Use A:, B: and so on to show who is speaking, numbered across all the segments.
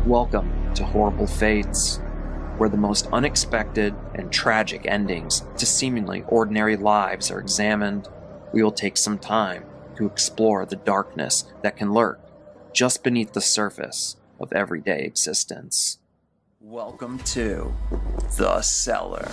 A: Welcome to Horrible Fates, where the most unexpected and tragic endings to seemingly ordinary lives are examined. We will take some time to explore the darkness that can lurk just beneath the surface of everyday existence. Welcome to The Cellar.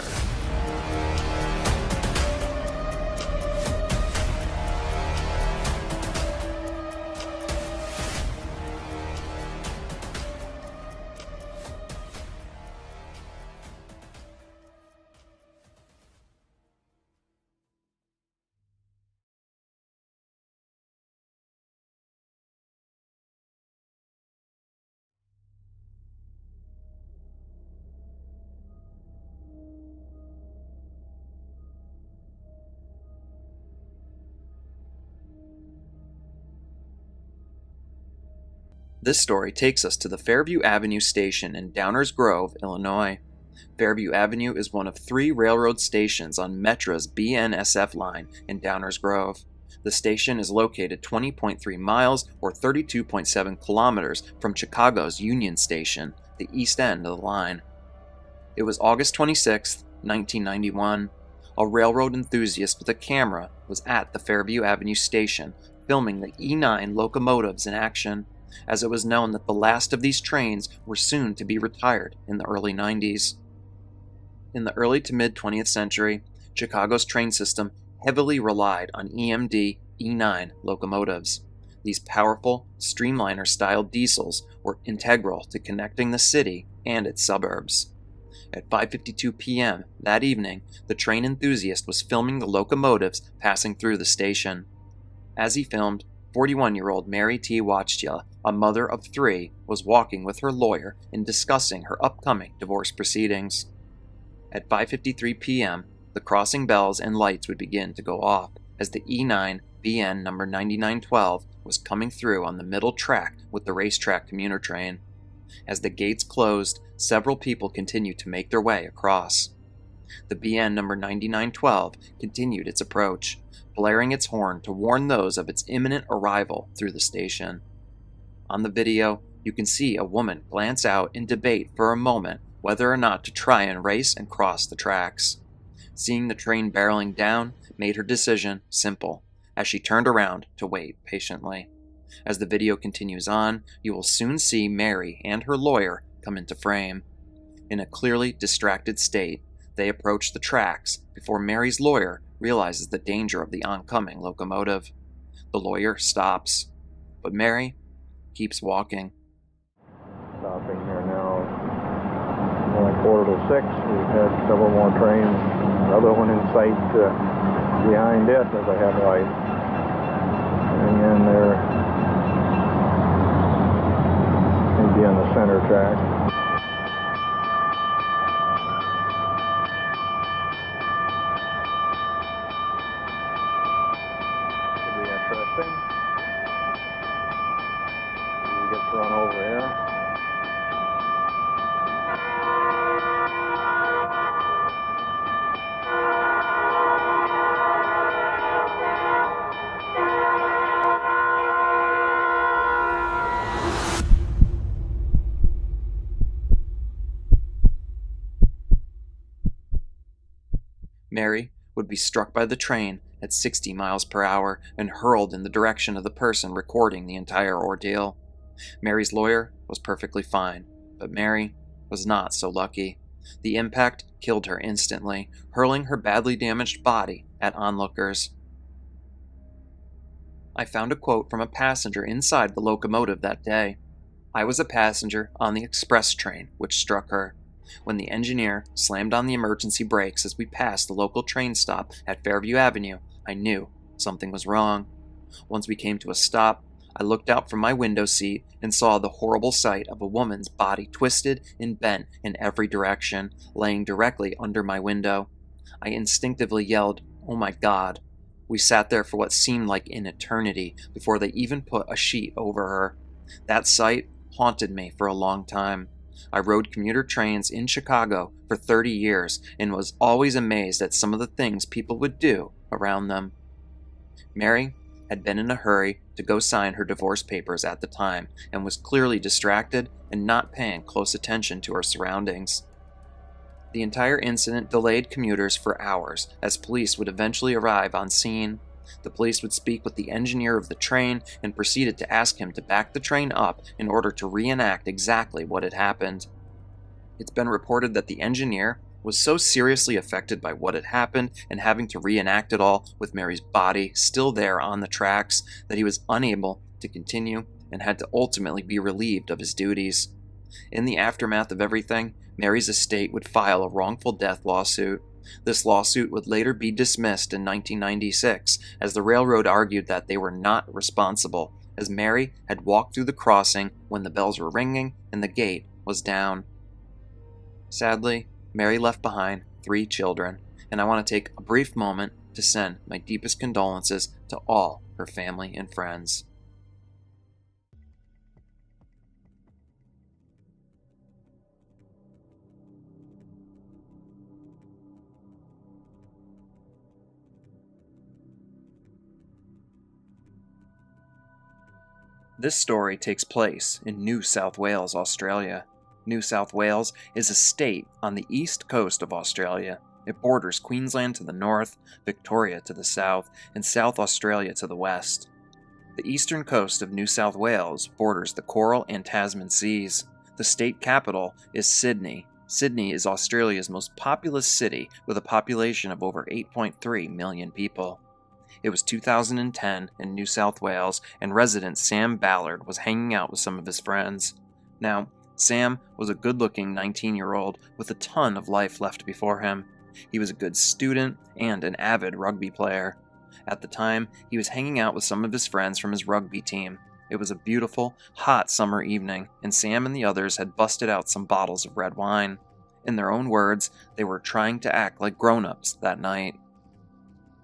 A: This story takes us to the Fairview Avenue station in Downers Grove, Illinois. Fairview Avenue is one of 3 railroad stations on Metra's BNSF line in Downers Grove. The station is located 20.3 miles or 32.7 kilometers from Chicago's Union Station, the east end of the line. It was August 26, 1991. A railroad enthusiast with a camera was at the Fairview Avenue station filming the E9 locomotives in action, as it was known that the last of these trains were soon to be retired in the early 90s. In the early to mid-20th century, Chicago's train system heavily relied on EMD E9 locomotives. These powerful, streamliner-style diesels were integral to connecting the city and its suburbs. At 5:52 p.m. that evening, the train enthusiast was filming the locomotives passing through the station. As he filmed, 41-year-old Mary T. Wojtyla, a mother of 3, was walking with her lawyer and discussing her upcoming divorce proceedings. At 5:53 p.m., the crossing bells and lights would begin to go off as the E9 BN number 9912 was coming through on the middle track with the racetrack commuter train. As the gates closed, several people continued to make their way across. The BN number 9912 continued its approach, blaring its horn to warn those of its imminent arrival through the station. On the video, you can see a woman glance out and debate for a moment whether or not to try and race and cross the tracks. Seeing the train barreling down made her decision simple, as she turned around to wait patiently. As the video continues on, you will soon see Mary and her lawyer come into frame. In a clearly distracted state, they approach the tracks before Mary's lawyer realizes the danger of the oncoming locomotive. The lawyer stops, but Mary keeps walking.
B: Stopping here now, only 5:45. We've had several more trains, another one in sight behind it as I have light. And then there, maybe on the center track. Run over here.
A: Mary would be struck by the train at 60 miles per hour and hurled in the direction of the person recording the entire ordeal. Mary's lawyer was perfectly fine, but Mary was not so lucky. The impact killed her instantly, hurling her badly damaged body at onlookers. I found a quote from a passenger inside the locomotive that day. "I was a passenger on the express train which struck her. When the engineer slammed on the emergency brakes as we passed the local train stop at Fairview Avenue, I knew something was wrong. Once we came to a stop, I looked out from my window seat and saw the horrible sight of a woman's body twisted and bent in every direction, laying directly under my window. I instinctively yelled, 'Oh my God.' We sat there for what seemed like an eternity before they even put a sheet over her. That sight haunted me for a long time. I rode commuter trains in Chicago for 30 years and was always amazed at some of the things people would do around them." Mary had been in a hurry to go sign her divorce papers at the time and was clearly distracted and not paying close attention to her surroundings. The entire incident delayed commuters for hours as police would eventually arrive on scene. The police would speak with the engineer of the train and proceeded to ask him to back the train up in order to reenact exactly what had happened. It's been reported that the engineer was so seriously affected by what had happened and having to reenact it all with Mary's body still there on the tracks that he was unable to continue and had to ultimately be relieved of his duties. In the aftermath of everything, Mary's estate would file a wrongful death lawsuit. This lawsuit would later be dismissed in 1996 as the railroad argued that they were not responsible, as Mary had walked through the crossing when the bells were ringing and the gate was down. Sadly, Mary left behind 3 children, and I want to take a brief moment to send my deepest condolences to all her family and friends. This story takes place in New South Wales, Australia. New South Wales is a state on the east coast of Australia. It borders Queensland to the north, Victoria to the south, and South Australia to the west. The eastern coast of New South Wales borders the Coral and Tasman Seas. The state capital is Sydney. Sydney is Australia's most populous city with a population of over 8.3 million people. It was 2010 in New South Wales, and resident Sam Ballard was hanging out with some of his friends. Now, Sam was a good-looking 19-year-old with a ton of life left before him. He was a good student and an avid rugby player. At the time, he was hanging out with some of his friends from his rugby team. It was a beautiful, hot summer evening, and Sam and the others had busted out some bottles of red wine. In their own words, they were trying to act like grown-ups that night.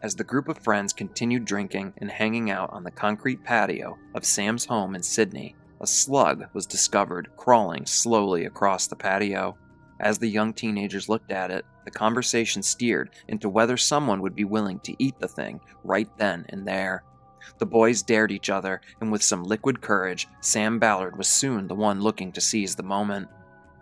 A: As the group of friends continued drinking and hanging out on the concrete patio of Sam's home in Sydney, a slug was discovered crawling slowly across the patio. As the young teenagers looked at it, the conversation steered into whether someone would be willing to eat the thing right then and there. The boys dared each other, and with some liquid courage, Sam Ballard was soon the one looking to seize the moment.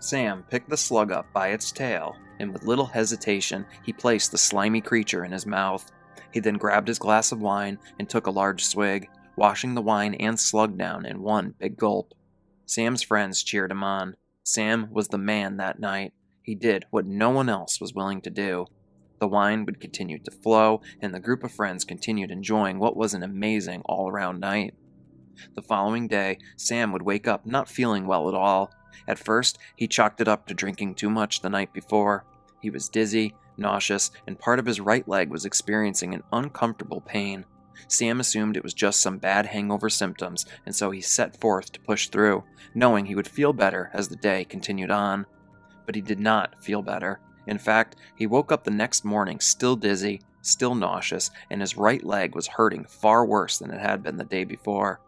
A: Sam picked the slug up by its tail, and with little hesitation, he placed the slimy creature in his mouth. He then grabbed his glass of wine and took a large swig, washing the wine and slug down in one big gulp. Sam's friends cheered him on. Sam was the man that night. He did what no one else was willing to do. The wine would continue to flow, and the group of friends continued enjoying what was an amazing all-around night. The following day, Sam would wake up not feeling well at all. At first, he chalked it up to drinking too much the night before. He was dizzy, nauseous, and part of his right leg was experiencing an uncomfortable pain. Sam assumed it was just some bad hangover symptoms, and so he set forth to push through, knowing he would feel better as the day continued on. But he did not feel better. In fact, he woke up the next morning still dizzy, still nauseous, and his right leg was hurting far worse than it had been the day before.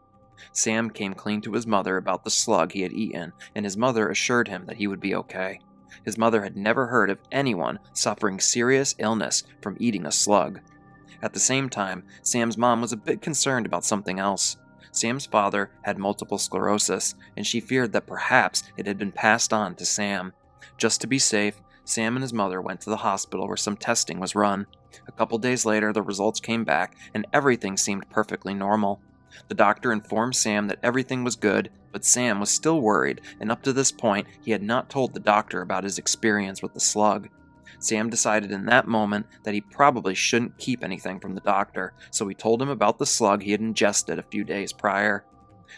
A: Sam came clean to his mother about the slug he had eaten, and his mother assured him that he would be okay. His mother had never heard of anyone suffering serious illness from eating a slug. At the same time, Sam's mom was a bit concerned about something else. Sam's father had multiple sclerosis, and she feared that perhaps it had been passed on to Sam. Just to be safe, Sam and his mother went to the hospital where some testing was run. A couple days later, the results came back, and everything seemed perfectly normal. The doctor informed Sam that everything was good, but Sam was still worried, and up to this point, he had not told the doctor about his experience with the slug. Sam decided in that moment that he probably shouldn't keep anything from the doctor, so he told him about the slug he had ingested a few days prior.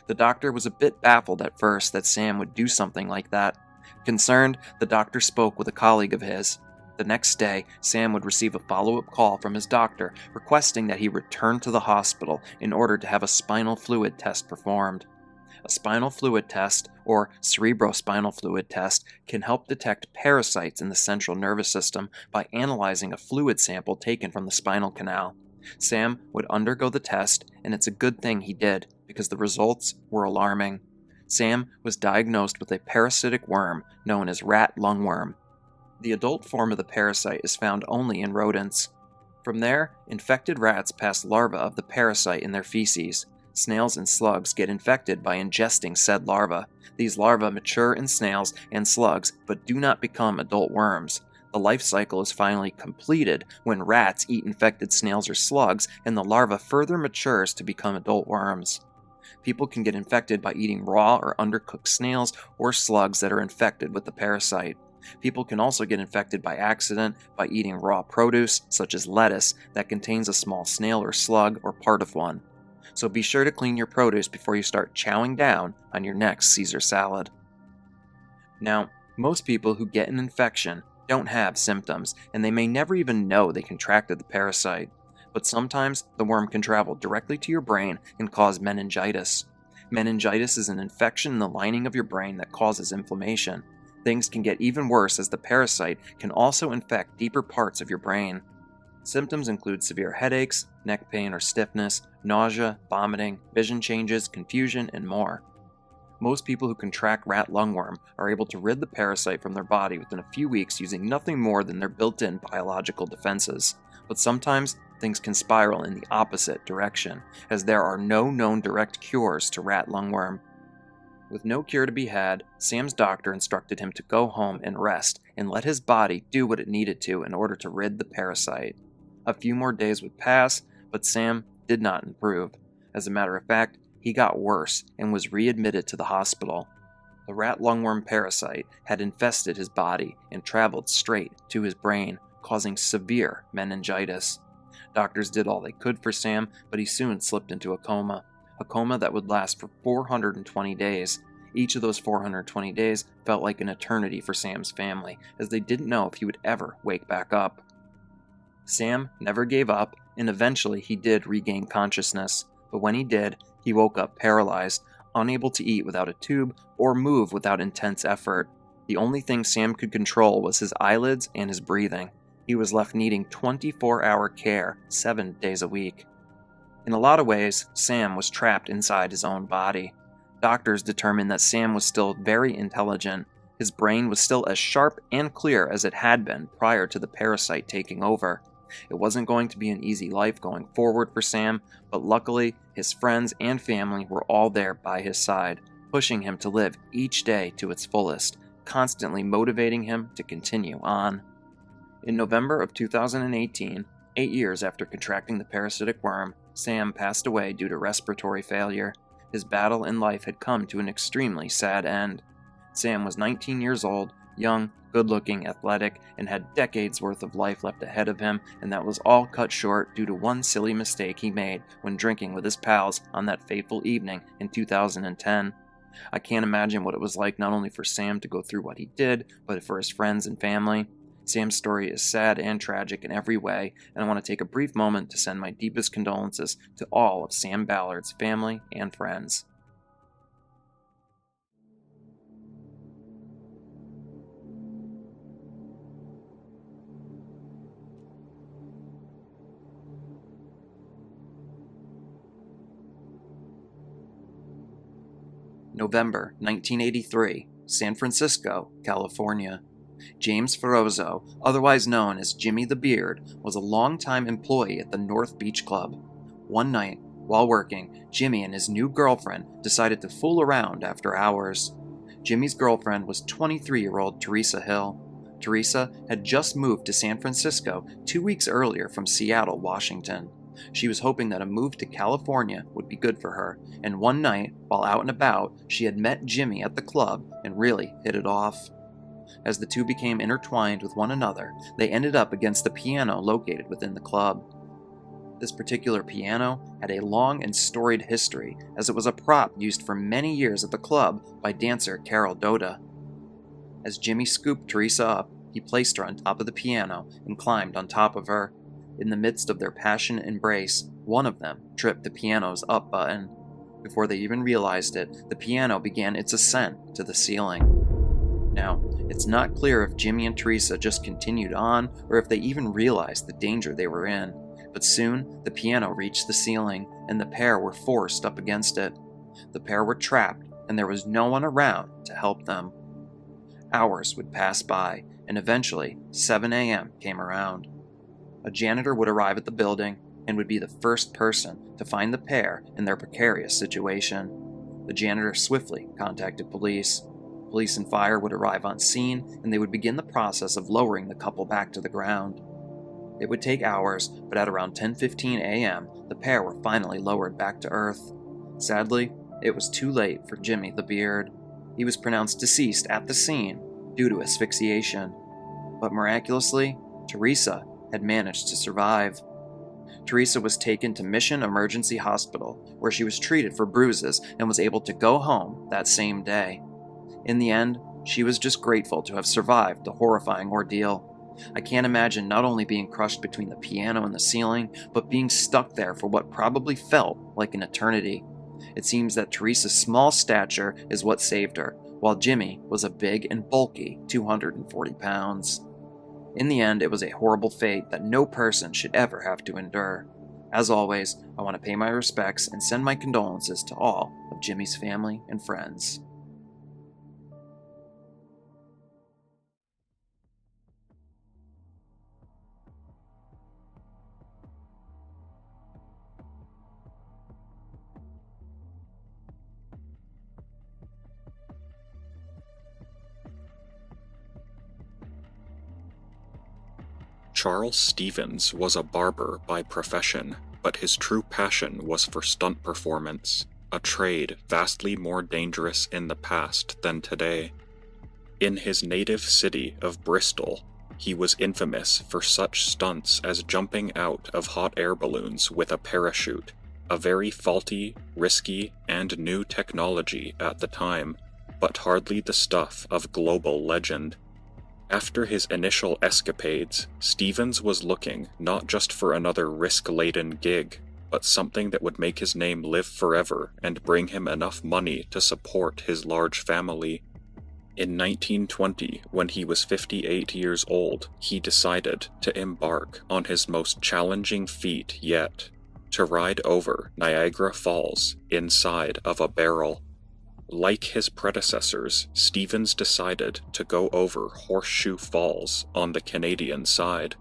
A: The doctor was a bit baffled at first that Sam would do something like that. Concerned, the doctor spoke with a colleague of his. The next day, Sam would receive a follow-up call from his doctor requesting that he return to the hospital in order to have a spinal fluid test performed. A spinal fluid test, or cerebrospinal fluid test, can help detect parasites in the central nervous system by analyzing a fluid sample taken from the spinal canal. Sam would undergo the test, and it's a good thing he did, because the results were alarming. Sam was diagnosed with a parasitic worm known as rat lungworm. The adult form of the parasite is found only in rodents. From there, infected rats pass larvae of the parasite in their feces. Snails and slugs get infected by ingesting said larvae. These larvae mature in snails and slugs, but do not become adult worms. The life cycle is finally completed when rats eat infected snails or slugs, and the larva further matures to become adult worms. People can get infected by eating raw or undercooked snails or slugs that are infected with the parasite. People can also get infected by accident by eating raw produce, such as lettuce, that contains a small snail or slug or part of one. So be sure to clean your produce before you start chowing down on your next Caesar salad. Now, most people who get an infection don't have symptoms, and they may never even know they contracted the parasite. But sometimes the worm can travel directly to your brain and cause meningitis. Meningitis is an infection in the lining of your brain that causes inflammation. Things can get even worse as the parasite can also infect deeper parts of your brain. Symptoms include severe headaches, neck pain or stiffness, nausea, vomiting, vision changes, confusion, and more. Most people who contract rat lungworm are able to rid the parasite from their body within a few weeks using nothing more than their built-in biological defenses. But sometimes things can spiral in the opposite direction, as there are no known direct cures to rat lungworm. With no cure to be had, Sam's doctor instructed him to go home and rest and let his body do what it needed to in order to rid the parasite. A few more days would pass, but Sam did not improve. As a matter of fact, he got worse and was readmitted to the hospital. The rat lungworm parasite had infested his body and traveled straight to his brain, causing severe meningitis. Doctors did all they could for Sam, but he soon slipped into a coma that would last for 420 days. Each of those 420 days felt like an eternity for Sam's family, as they didn't know if he would ever wake back up. Sam never gave up, and eventually he did regain consciousness, but when he did, he woke up paralyzed, unable to eat without a tube or move without intense effort. The only thing Sam could control was his eyelids and his breathing. He was left needing 24-hour care 7 days a week. In a lot of ways, Sam was trapped inside his own body. Doctors determined that Sam was still very intelligent. His brain was still as sharp and clear as it had been prior to the parasite taking over. It wasn't going to be an easy life going forward for Sam, but luckily, his friends and family were all there by his side, pushing him to live each day to its fullest, constantly motivating him to continue on. In November of 2018, 8 years after contracting the parasitic worm, Sam passed away due to respiratory failure. His battle in life had come to an extremely sad end. Sam was 19 years old, young, good-looking, athletic, and had decades worth of life left ahead of him, and that was all cut short due to one silly mistake he made when drinking with his pals on that fateful evening in 2010. I can't imagine what it was like not only for Sam to go through what he did, but for his friends and family. Sam's story is sad and tragic in every way, and I want to take a brief moment to send my deepest condolences to all of Sam Ballard's family and friends. November 1983, San Francisco, California. James Ferrozzo, otherwise known as Jimmy the Beard, was a longtime employee at the North Beach Club. One night, while working, Jimmy and his new girlfriend decided to fool around after hours. Jimmy's girlfriend was 23-year-old Teresa Hill. Teresa had just moved to San Francisco 2 weeks earlier from Seattle, Washington. She was hoping that a move to California would be good for her, and one night, while out and about, she had met Jimmy at the club and really hit it off. As the two became intertwined with one another, they ended up against the piano located within the club. This particular piano had a long and storied history, as it was a prop used for many years at the club by dancer Carol Doda. As Jimmy scooped Teresa up, he placed her on top of the piano and climbed on top of her. In the midst of their passionate embrace, one of them tripped the piano's up button. Before they even realized it, the piano began its ascent to the ceiling. Now, it's not clear if Jimmy and Teresa just continued on or if they even realized the danger they were in, but soon the piano reached the ceiling and the pair were forced up against it. The pair were trapped and there was no one around to help them. Hours would pass by and eventually 7 a.m. came around. A janitor would arrive at the building, and would be the first person to find the pair in their precarious situation. The janitor swiftly contacted police. Police and fire would arrive on scene, and they would begin the process of lowering the couple back to the ground. It would take hours, but at around 10:15 a.m., the pair were finally lowered back to earth. Sadly, it was too late for Jimmy the Beard. He was pronounced deceased at the scene due to asphyxiation. But miraculously, Teresa had managed to survive. Teresa was taken to Mission Emergency Hospital, where she was treated for bruises and was able to go home that same day. In the end, she was just grateful to have survived the horrifying ordeal. I can't imagine not only being crushed between the piano and the ceiling, but being stuck there for what probably felt like an eternity. It seems that Teresa's small stature is what saved her, while Jimmy was a big and bulky 240 pounds. In the end, it was a horrible fate that no person should ever have to endure. As always, I want to pay my respects and send my condolences to all of Jimmy's family and friends.
C: Charles Stevens was a barber by profession, but his true passion was for stunt performance, a trade vastly more dangerous in the past than today. In his native city of Bristol, he was infamous for such stunts as jumping out of hot air balloons with a parachute, a very faulty, risky, and new technology at the time, but hardly the stuff of global legend. After his initial escapades, Stevens was looking not just for another risk-laden gig, but something that would make his name live forever and bring him enough money to support his large family. In 1920, when he was 58 years old, he decided to embark on his most challenging feat yet, to ride over Niagara Falls inside of a barrel. Like his predecessors, Stevens decided to go over Horseshoe Falls on the Canadian side.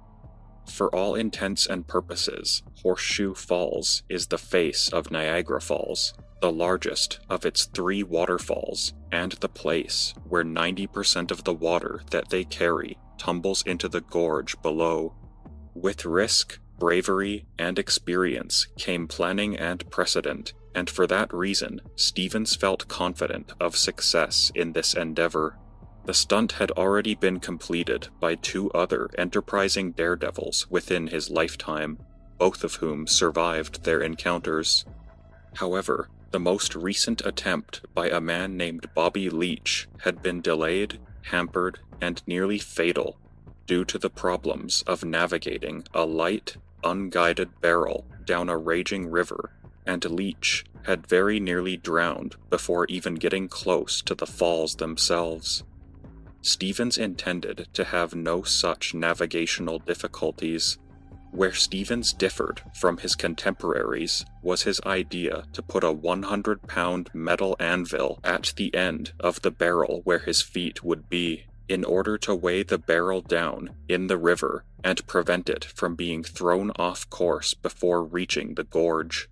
C: For all intents and purposes, Horseshoe Falls is the face of Niagara Falls, the largest of its 3 waterfalls, and the place where 90% of the water that they carry tumbles into the gorge below. With risk, bravery, and experience came planning and precedent, and for that reason, Stevens felt confident of success in this endeavor. The stunt had already been completed by 2 other enterprising daredevils within his lifetime, both of whom survived their encounters. However, the most recent attempt by a man named Bobby Leach had been delayed, hampered, and nearly fatal due to the problems of navigating a light, unguided barrel down a raging river, and Leach had very nearly drowned before even getting close to the falls themselves. Stevens intended to have no such navigational difficulties. Where Stevens differed from his contemporaries was his idea to put a 100-pound metal anvil at the end of the barrel where his feet would be, in order to weigh the barrel down in the river and prevent it from being thrown off course before reaching the gorge.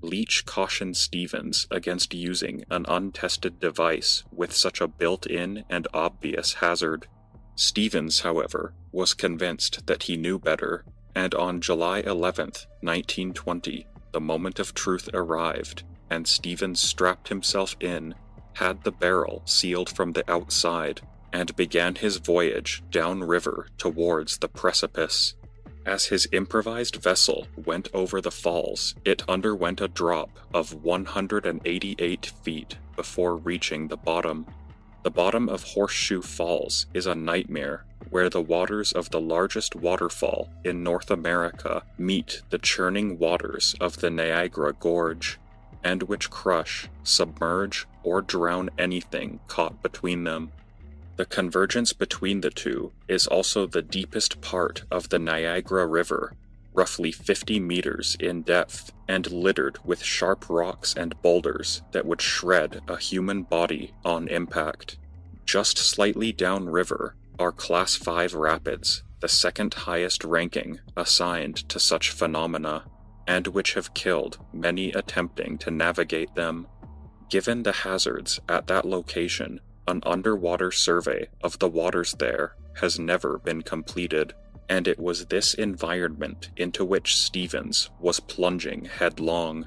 C: Leach cautioned Stevens against using an untested device with such a built-in and obvious hazard. Stevens, however, was convinced that he knew better, and on July 11th, 1920, the moment of truth arrived, and Stevens strapped himself in, had the barrel sealed from the outside, and began his voyage downriver towards the precipice. As his improvised vessel went over the falls, it underwent a drop of 188 feet before reaching the bottom. The bottom of Horseshoe Falls is a nightmare where the waters of the largest waterfall in North America meet the churning waters of the Niagara Gorge, and which crush, submerge, or drown anything caught between them. The convergence between the two is also the deepest part of the Niagara River, roughly 50 meters in depth, and littered with sharp rocks and boulders that would shred a human body on impact. Just slightly downriver are Class 5 rapids, the second highest ranking assigned to such phenomena. and which have killed many attempting to navigate them. Given the hazards at that location, an underwater survey of the waters there has never been completed, and it was this environment into which Stevens was plunging headlong.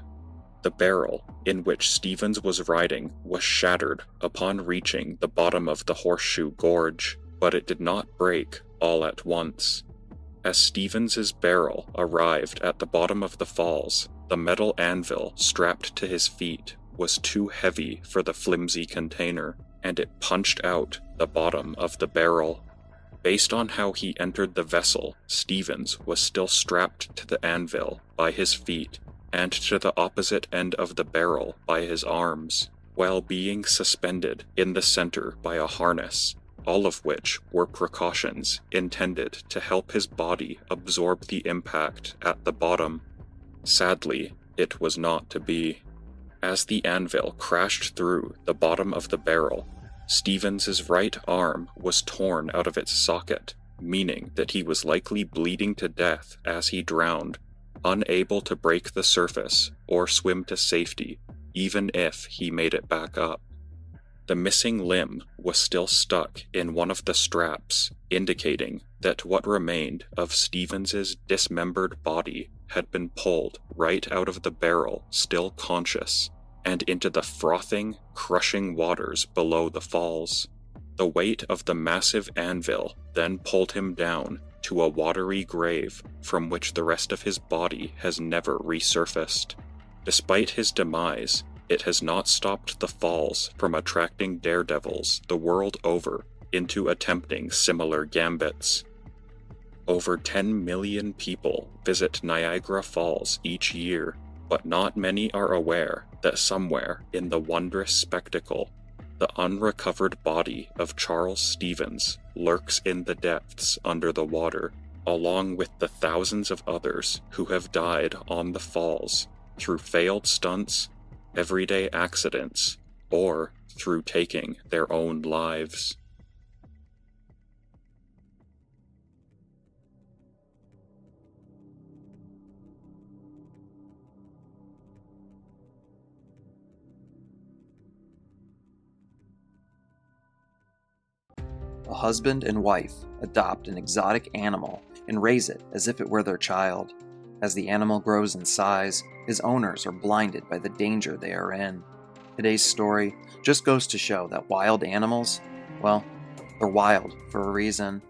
C: The barrel in which Stevens was riding was shattered upon reaching the bottom of the Horseshoe Gorge, but it did not break all at once. As Stevens's barrel arrived at the bottom of the falls, the metal anvil strapped to his feet was too heavy for the flimsy container, and it punched out the bottom of the barrel. Based on how he entered the vessel, Stevens was still strapped to the anvil by his feet and to the opposite end of the barrel by his arms, while being suspended in the center by a harness, all of which were precautions intended to help his body absorb the impact at the bottom. Sadly, it was not to be. As the anvil crashed through the bottom of the barrel, Stevens's right arm was torn out of its socket, meaning that he was likely bleeding to death as he drowned, unable to break the surface or swim to safety, even if he made it back up. The missing limb was still stuck in one of the straps, indicating that what remained of Stevens's dismembered body had been pulled right out of the barrel, still conscious, and into the frothing, crushing waters below the falls. The weight of the massive anvil then pulled him down to a watery grave from which the rest of his body has never resurfaced. Despite his demise, it has not stopped the falls from attracting daredevils the world over into attempting similar gambits. Over 10 million people visit Niagara Falls each year, but not many are aware that somewhere in the wondrous spectacle, the unrecovered body of Charles Stevens lurks in the depths under the water, along with the thousands of others who have died on the falls through failed stunts, everyday accidents, or through taking their own lives.
A: A husband and wife adopt an exotic animal and raise it as if it were their child. As the animal grows in size, his owners are blinded by the danger they are in. Today's story just goes to show that wild animals, well, they're wild for a reason.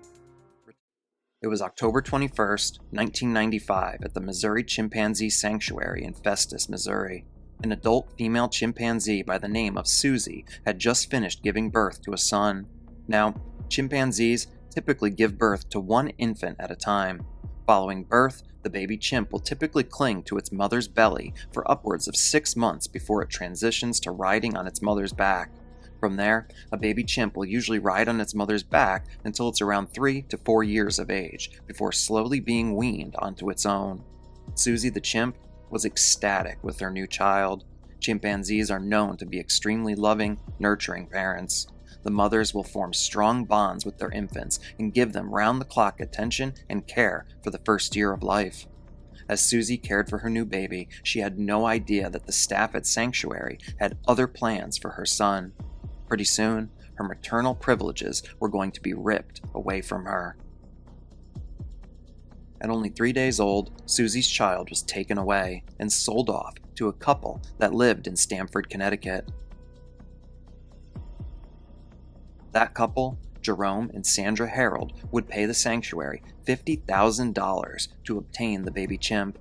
A: It was October 21st, 1995 at the Missouri Chimpanzee Sanctuary in Festus, Missouri. An adult female chimpanzee by the name of Susie had just finished giving birth to a son. Now, chimpanzees typically give birth to one infant at a time. Following birth, the baby chimp will typically cling to its mother's belly for upwards of 6 months before it transitions to riding on its mother's back. From there, a baby chimp will usually ride on its mother's back until it's around 3 to 4 years of age, before slowly being weaned onto its own. Susie the chimp was ecstatic with their new child. Chimpanzees are known to be extremely loving, nurturing parents. The mothers will form strong bonds with their infants and give them round-the-clock attention and care for the first year of life. As Susie cared for her new baby, she had no idea that the staff at Sanctuary had other plans for her son. Pretty soon, her maternal privileges were going to be ripped away from her. At only 3 days old, Susie's child was taken away and sold off to a couple that lived in Stamford, Connecticut. That couple, Jerome and Sandra Harold, would pay the sanctuary $50,000 to obtain the baby chimp.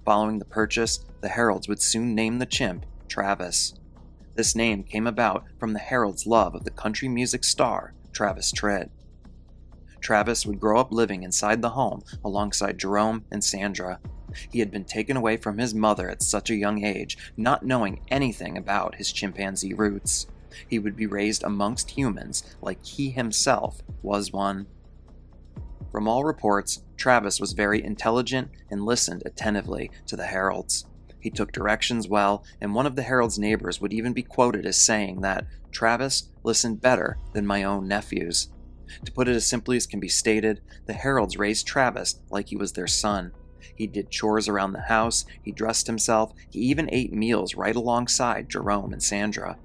A: Following the purchase, the Harolds would soon name the chimp Travis. This name came about from the Harolds' love of the country music star Travis Tritt. Travis would grow up living inside the home alongside Jerome and Sandra. He had been taken away from his mother at such a young age, not knowing anything about his chimpanzee roots. He would be raised amongst humans like he himself was one. From all reports, Travis was very intelligent and listened attentively to the Harolds. He took directions well, and one of the Harolds' neighbors would even be quoted as saying that Travis listened better than my own nephews. To put it as simply as can be stated, the Harolds raised Travis like he was their son. He did chores around the house, he dressed himself, he even ate meals right alongside Jerome and Sandra.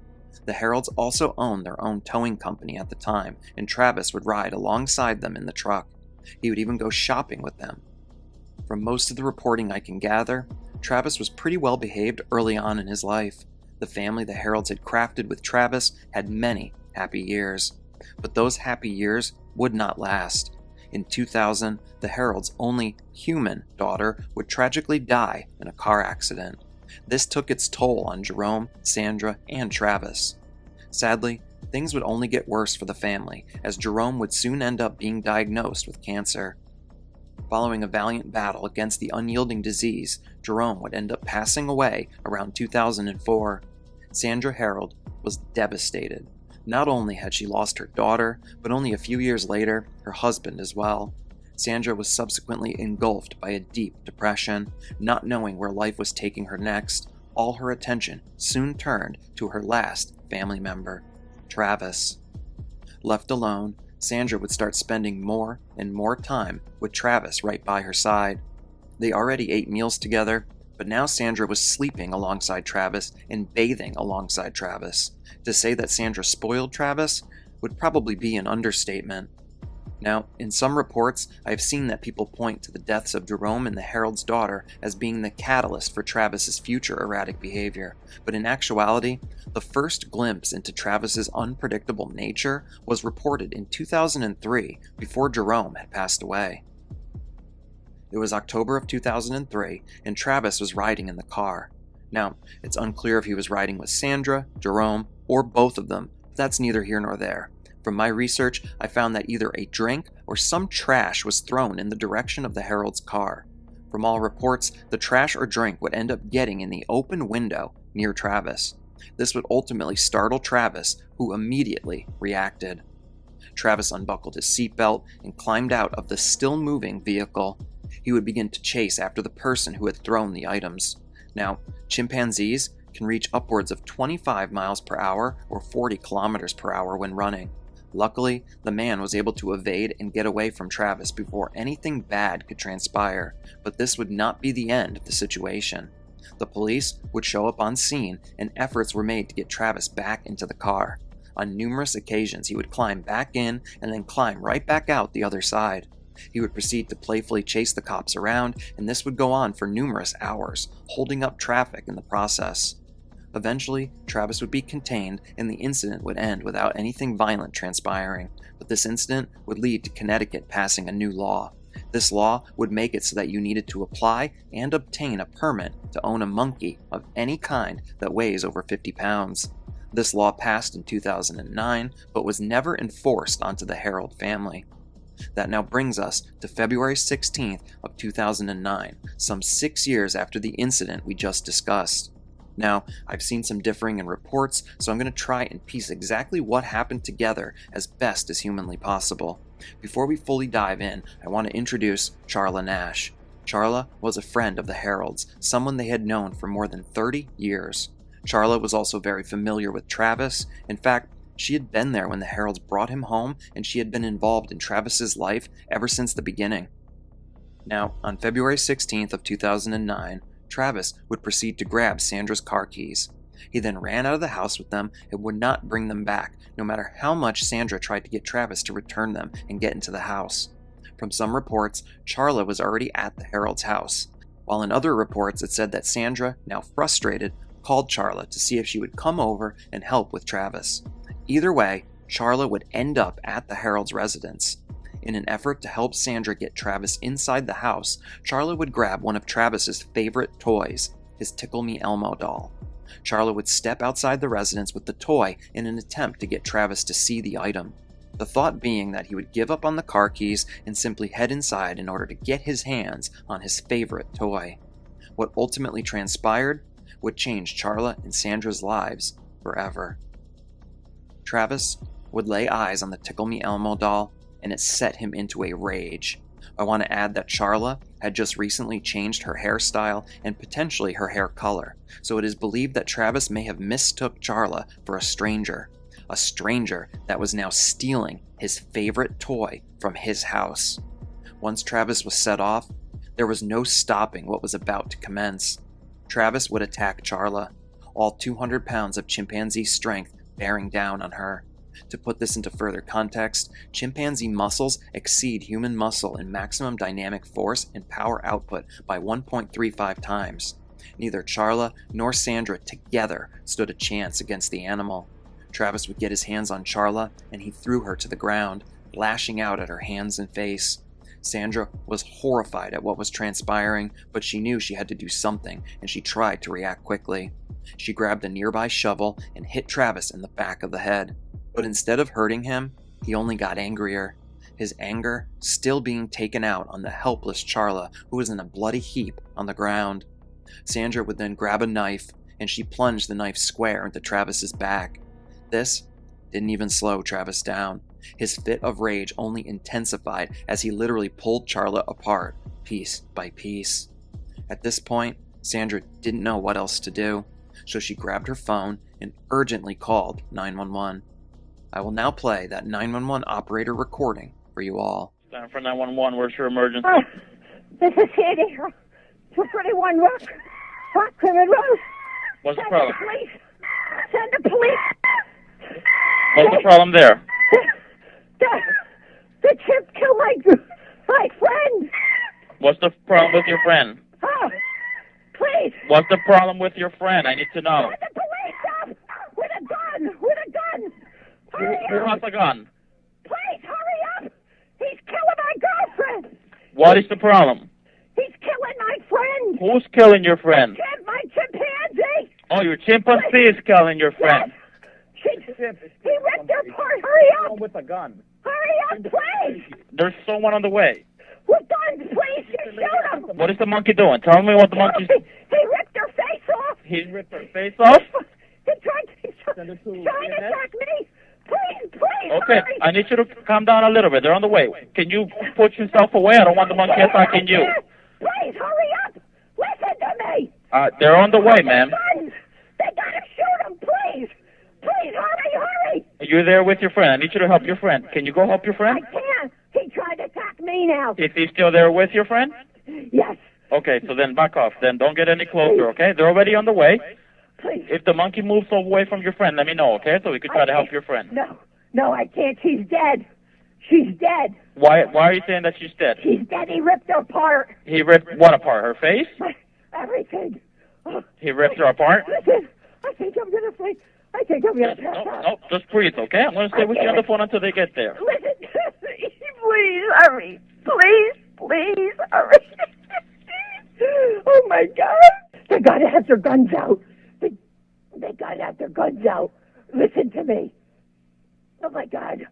A: The Herolds also owned their own towing company at the time, and Travis would ride alongside them in the truck. He would even go shopping with them. From most of the reporting I can gather, Travis was pretty well behaved early on in his life. The family the Herolds had crafted with Travis had many happy years. But those happy years would not last. In 2000, the Herolds' only human daughter would tragically die in a car accident. This took its toll on Jerome, Sandra, and Travis. Sadly, things would only get worse for the family, as Jerome would soon end up being diagnosed with cancer. Following a valiant battle against the unyielding disease, Jerome would end up passing away around 2004. Sandra Herold was devastated. Not only had she lost her daughter, but only a few years later, her husband as well. Sandra was subsequently engulfed by a deep depression. Not knowing where life was taking her next, all her attention soon turned to her last family member, Travis. Left alone, Sandra would start spending more and more time with Travis right by her side. They already ate meals together, but now Sandra was sleeping alongside Travis and bathing alongside Travis. To say that Sandra spoiled Travis would probably be an understatement. Now, in some reports, I have seen that people point to the deaths of Jerome and the Herald's daughter as being the catalyst for Travis's future erratic behavior, but in actuality, the first glimpse into Travis's unpredictable nature was reported in 2003, before Jerome had passed away. It was October of 2003, and Travis was riding in the car. Now, it's unclear if he was riding with Sandra, Jerome, or both of them, but that's neither here nor there. From my research, I found that either a drink or some trash was thrown in the direction of the Herald's car. From all reports, the trash or drink would end up getting in the open window near Travis. This would ultimately startle Travis, who immediately reacted. Travis unbuckled his seatbelt and climbed out of the still-moving vehicle. He would begin to chase after the person who had thrown the items. Now, chimpanzees can reach upwards of 25 miles per hour or 40 kilometers per hour when running. Luckily, the man was able to evade and get away from Travis before anything bad could transpire, but this would not be the end of the situation. The police would show up on scene, and efforts were made to get Travis back into the car. On numerous occasions, he would climb back in and then climb right back out the other side. He would proceed to playfully chase the cops around, and this would go on for numerous hours, holding up traffic in the process. Eventually, Travis would be contained, and the incident would end without anything violent transpiring, but this incident would lead to Connecticut passing a new law. This law would make it so that you needed to apply and obtain a permit to own a monkey of any kind that weighs over 50 pounds. This law passed in 2009, but was never enforced onto the Herold family. That now brings us to February 16th of 2009, some 6 years after the incident we just discussed. Now, I've seen some differing in reports, so I'm going to try and piece exactly what happened together as best as humanly possible. Before we fully dive in, I want to introduce Charla Nash. Charla was a friend of the Herolds, someone they had known for more than 30 years. Charla was also very familiar with Travis. In fact, she had been there when the Herolds brought him home, and she had been involved in Travis's life ever since the beginning. Now, on February 16th of 2009, Travis would proceed to grab Sandra's car keys. He then ran out of the house with them and would not bring them back, no matter how much Sandra tried to get Travis to return them and get into the house. From some reports, Charla was already at the Herold's house, while in other reports it said that Sandra, now frustrated, called Charla to see if she would come over and help with Travis. Either way, Charla would end up at the Herold's residence. In an effort to help Sandra get Travis inside the house, Charla would grab one of Travis's favorite toys, his Tickle Me Elmo doll. Charla would step outside the residence with the toy in an attempt to get Travis to see the item. The thought being that he would give up on the car keys and simply head inside in order to get his hands on his favorite toy. What ultimately transpired would change Charla and Sandra's lives forever. Travis would lay eyes on the Tickle Me Elmo doll, and it set him into a rage. I want to add that Charla had just recently changed her hairstyle and potentially her hair color, so it is believed that Travis may have mistook Charla for a stranger that was now stealing his favorite toy from his house. Once Travis was set off, There was no stopping what was about to commence. Travis would attack Charla, all 200 pounds of chimpanzee strength bearing down on her. To put this into further context, chimpanzee muscles exceed human muscle in maximum dynamic force and power output by 1.35 times. Neither Charla nor Sandra together stood a chance against the animal. Travis would get his hands on Charla and he threw her to the ground, lashing out at her hands and face. Sandra was horrified at what was transpiring, but she knew she had to do something, and she tried to react quickly. She grabbed a nearby shovel and hit Travis in the back of the head. But instead of hurting him, he only got angrier. His anger still being taken out on the helpless Charla, who was in a bloody heap on the ground. Sandra would then grab a knife, and she plunged the knife square into Travis's back. This didn't even slow Travis down. His fit of rage only intensified as he literally pulled Charla apart, piece by piece. At this point, Sandra didn't know what else to do, so she grabbed her phone and urgently called 911. I will now play that 911 operator recording for you all.
D: Time for 911, where's your emergency?
E: This is Sandy. 231 Rock Rimmon Road.
D: What's the problem?
E: Send the police.
D: What's the problem there?
E: The chimp killed my friend.
D: What's the problem with your friend?
E: Oh, please.
D: What's the problem with your friend? I need to know.
E: Let the police up with a gun. Hurry
D: Who
E: up.
D: has a gun?
E: Please, hurry up. He's killing my girlfriend.
D: What is the problem?
E: He's killing my friend.
D: Who's killing your friend?
E: My chimpanzee.
D: Oh, your chimpanzee is killing your friend.
E: He ripped her apart. Hurry up.
B: With a gun.
E: Hurry up, please.
D: There's someone on the way.
E: With guns, please. Shoot him.
D: What is the monkey doing? Tell me what the monkey's...
E: He ripped her face off.
D: He ripped her face off?
E: He's trying to attack me. Please.
D: Okay,
E: hurry.
D: I need you to calm down a little bit. They're on the way. Can you put yourself away? I don't want the monkey attacking you.
E: Please, hurry up. Listen to me.
D: They're on the way, ma'am.
E: Guns. They gotta shoot him, please. Please, hurry.
D: You're there with your friend. I need you to help your friend. Can you go help your friend?
E: I can't. He tried to attack me now.
D: Is he still there with your friend?
E: Yes.
D: Okay, so then back off. Then don't get any closer, okay? They're already on the way.
E: Please.
D: If the monkey moves away from your friend, let me know, okay? So we could try to help your friend.
E: No, I can't. She's dead. She's dead.
D: Why are you saying that she's dead?
E: She's dead. He ripped her apart.
D: He ripped what apart? Her face?
E: Everything.
D: He ripped her apart?
E: Listen, I think I'm gonna pass out.
D: No, just breathe, okay? I'm going to stay with you on the phone until they get there.
E: Listen, please hurry. Please hurry. Oh my God. They gotta have their guns out. They gotta have their guns out. Listen to me. Oh my God.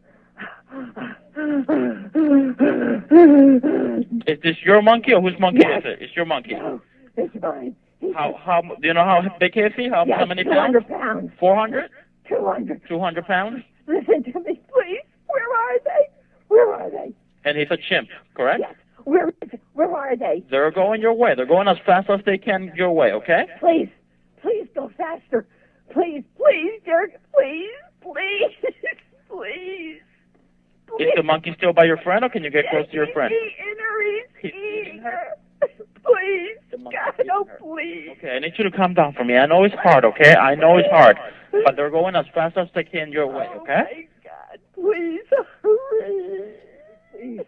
D: Is this your monkey or whose monkey
E: Yes.
D: is it? It's your monkey.
E: No, it's mine.
D: How do you know how big is he? How many pounds?
E: 200 pounds.
D: 400?
E: 200.
D: 200 pounds?
E: Listen to me, please. Where are they?
D: And he's a chimp, correct?
E: Yes. Where are they?
D: They're going your way. They're going as fast as they can your way, okay?
E: Please go faster. Please, Dirk. Please.
D: Is the monkey still by your friend, or can you get close to your friend?
E: He's eating her. Please. God, no, please.
D: Okay, I need you to calm down for me. I know it's hard, okay? I know it's hard. But they're going as fast as they can your way, okay?
E: Oh, my God. Please hurry. Please.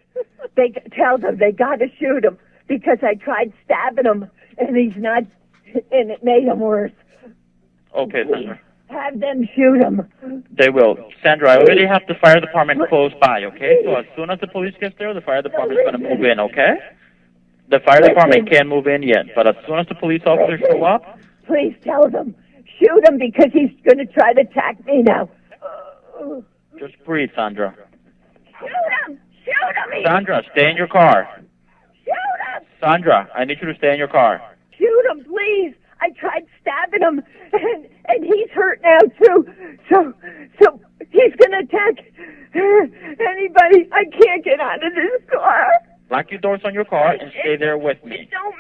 E: They tell them they got to shoot him because I tried stabbing him and he's not, and it made him worse.
D: Okay, Sandra.
E: Have them shoot him.
D: They will. Sandra, I already have the fire department close by, okay? So as soon as the police gets there, the fire department's going to move in, okay? The fire department can't move in yet, but as soon as the police officers show up...
E: Please tell them. Shoot him because he's going to try to attack me now.
D: Just breathe, Sandra.
E: Shoot him!
D: Sandra, stay in your car.
E: Shoot him!
D: Sandra, I need you to stay in your car.
E: Shoot him, please! I tried stabbing him, and he's hurt now, too. So he's going to attack anybody. I can't get out of this car.
D: Lock your doors on your car and stay there with me.
E: It don't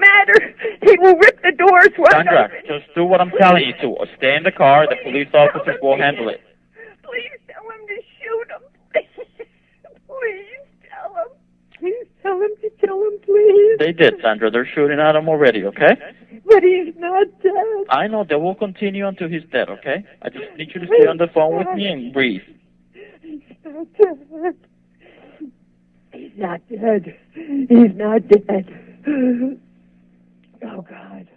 E: matter. He will rip the doors wide
D: Sandra,
E: open.
D: just do what I'm telling you to. Stay in the car. The police officers will handle it.
E: Please tell him to shoot him. Please tell him.
D: did, Sandra. They're shooting at him already, okay?
E: But he's not dead.
D: I know. They will continue until he's dead, okay? I just need you to stay on the phone with me and breathe.
E: He's not dead. He's not dead. He's not dead. Oh, God.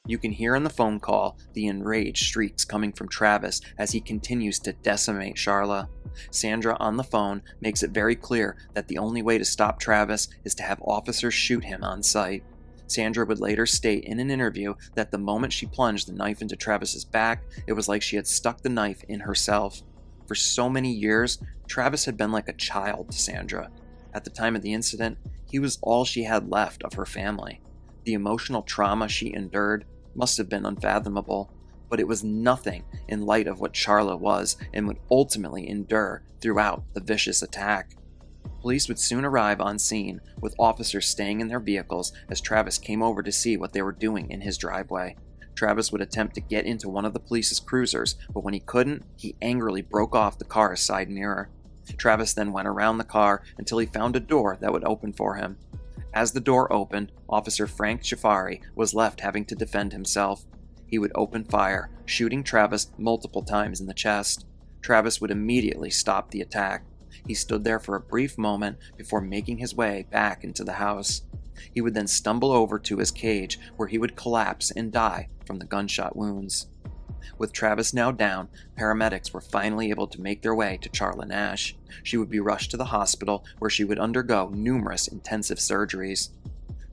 A: You can hear on the phone call the enraged shrieks coming from Travis as he continues to decimate Charla. Sandra on the phone makes it very clear that the only way to stop Travis is to have officers shoot him on sight. Sandra would later state in an interview that the moment she plunged the knife into Travis's back, it was like she had stuck the knife in herself. For so many years, Travis had been like a child to Sandra. At the time of the incident, he was all she had left of her family. The emotional trauma she endured must have been unfathomable, but it was nothing in light of what Charla was and would ultimately endure throughout the vicious attack. Police would soon arrive on scene, with officers staying in their vehicles as Travis came over to see what they were doing in his driveway. Travis would attempt to get into one of the police's cruisers, but when he couldn't, he angrily broke off the car's side mirror. Travis then went around the car until he found a door that would open for him. As the door opened, Officer Frank Schifari was left having to defend himself. He would open fire, shooting Travis multiple times in the chest. Travis would immediately stop the attack. He stood there for a brief moment before making his way back into the house. He would then stumble over to his cage, where he would collapse and die from the gunshot wounds. With Travis now down, paramedics were finally able to make their way to Charla Nash. She would be rushed to the hospital, where she would undergo numerous intensive surgeries.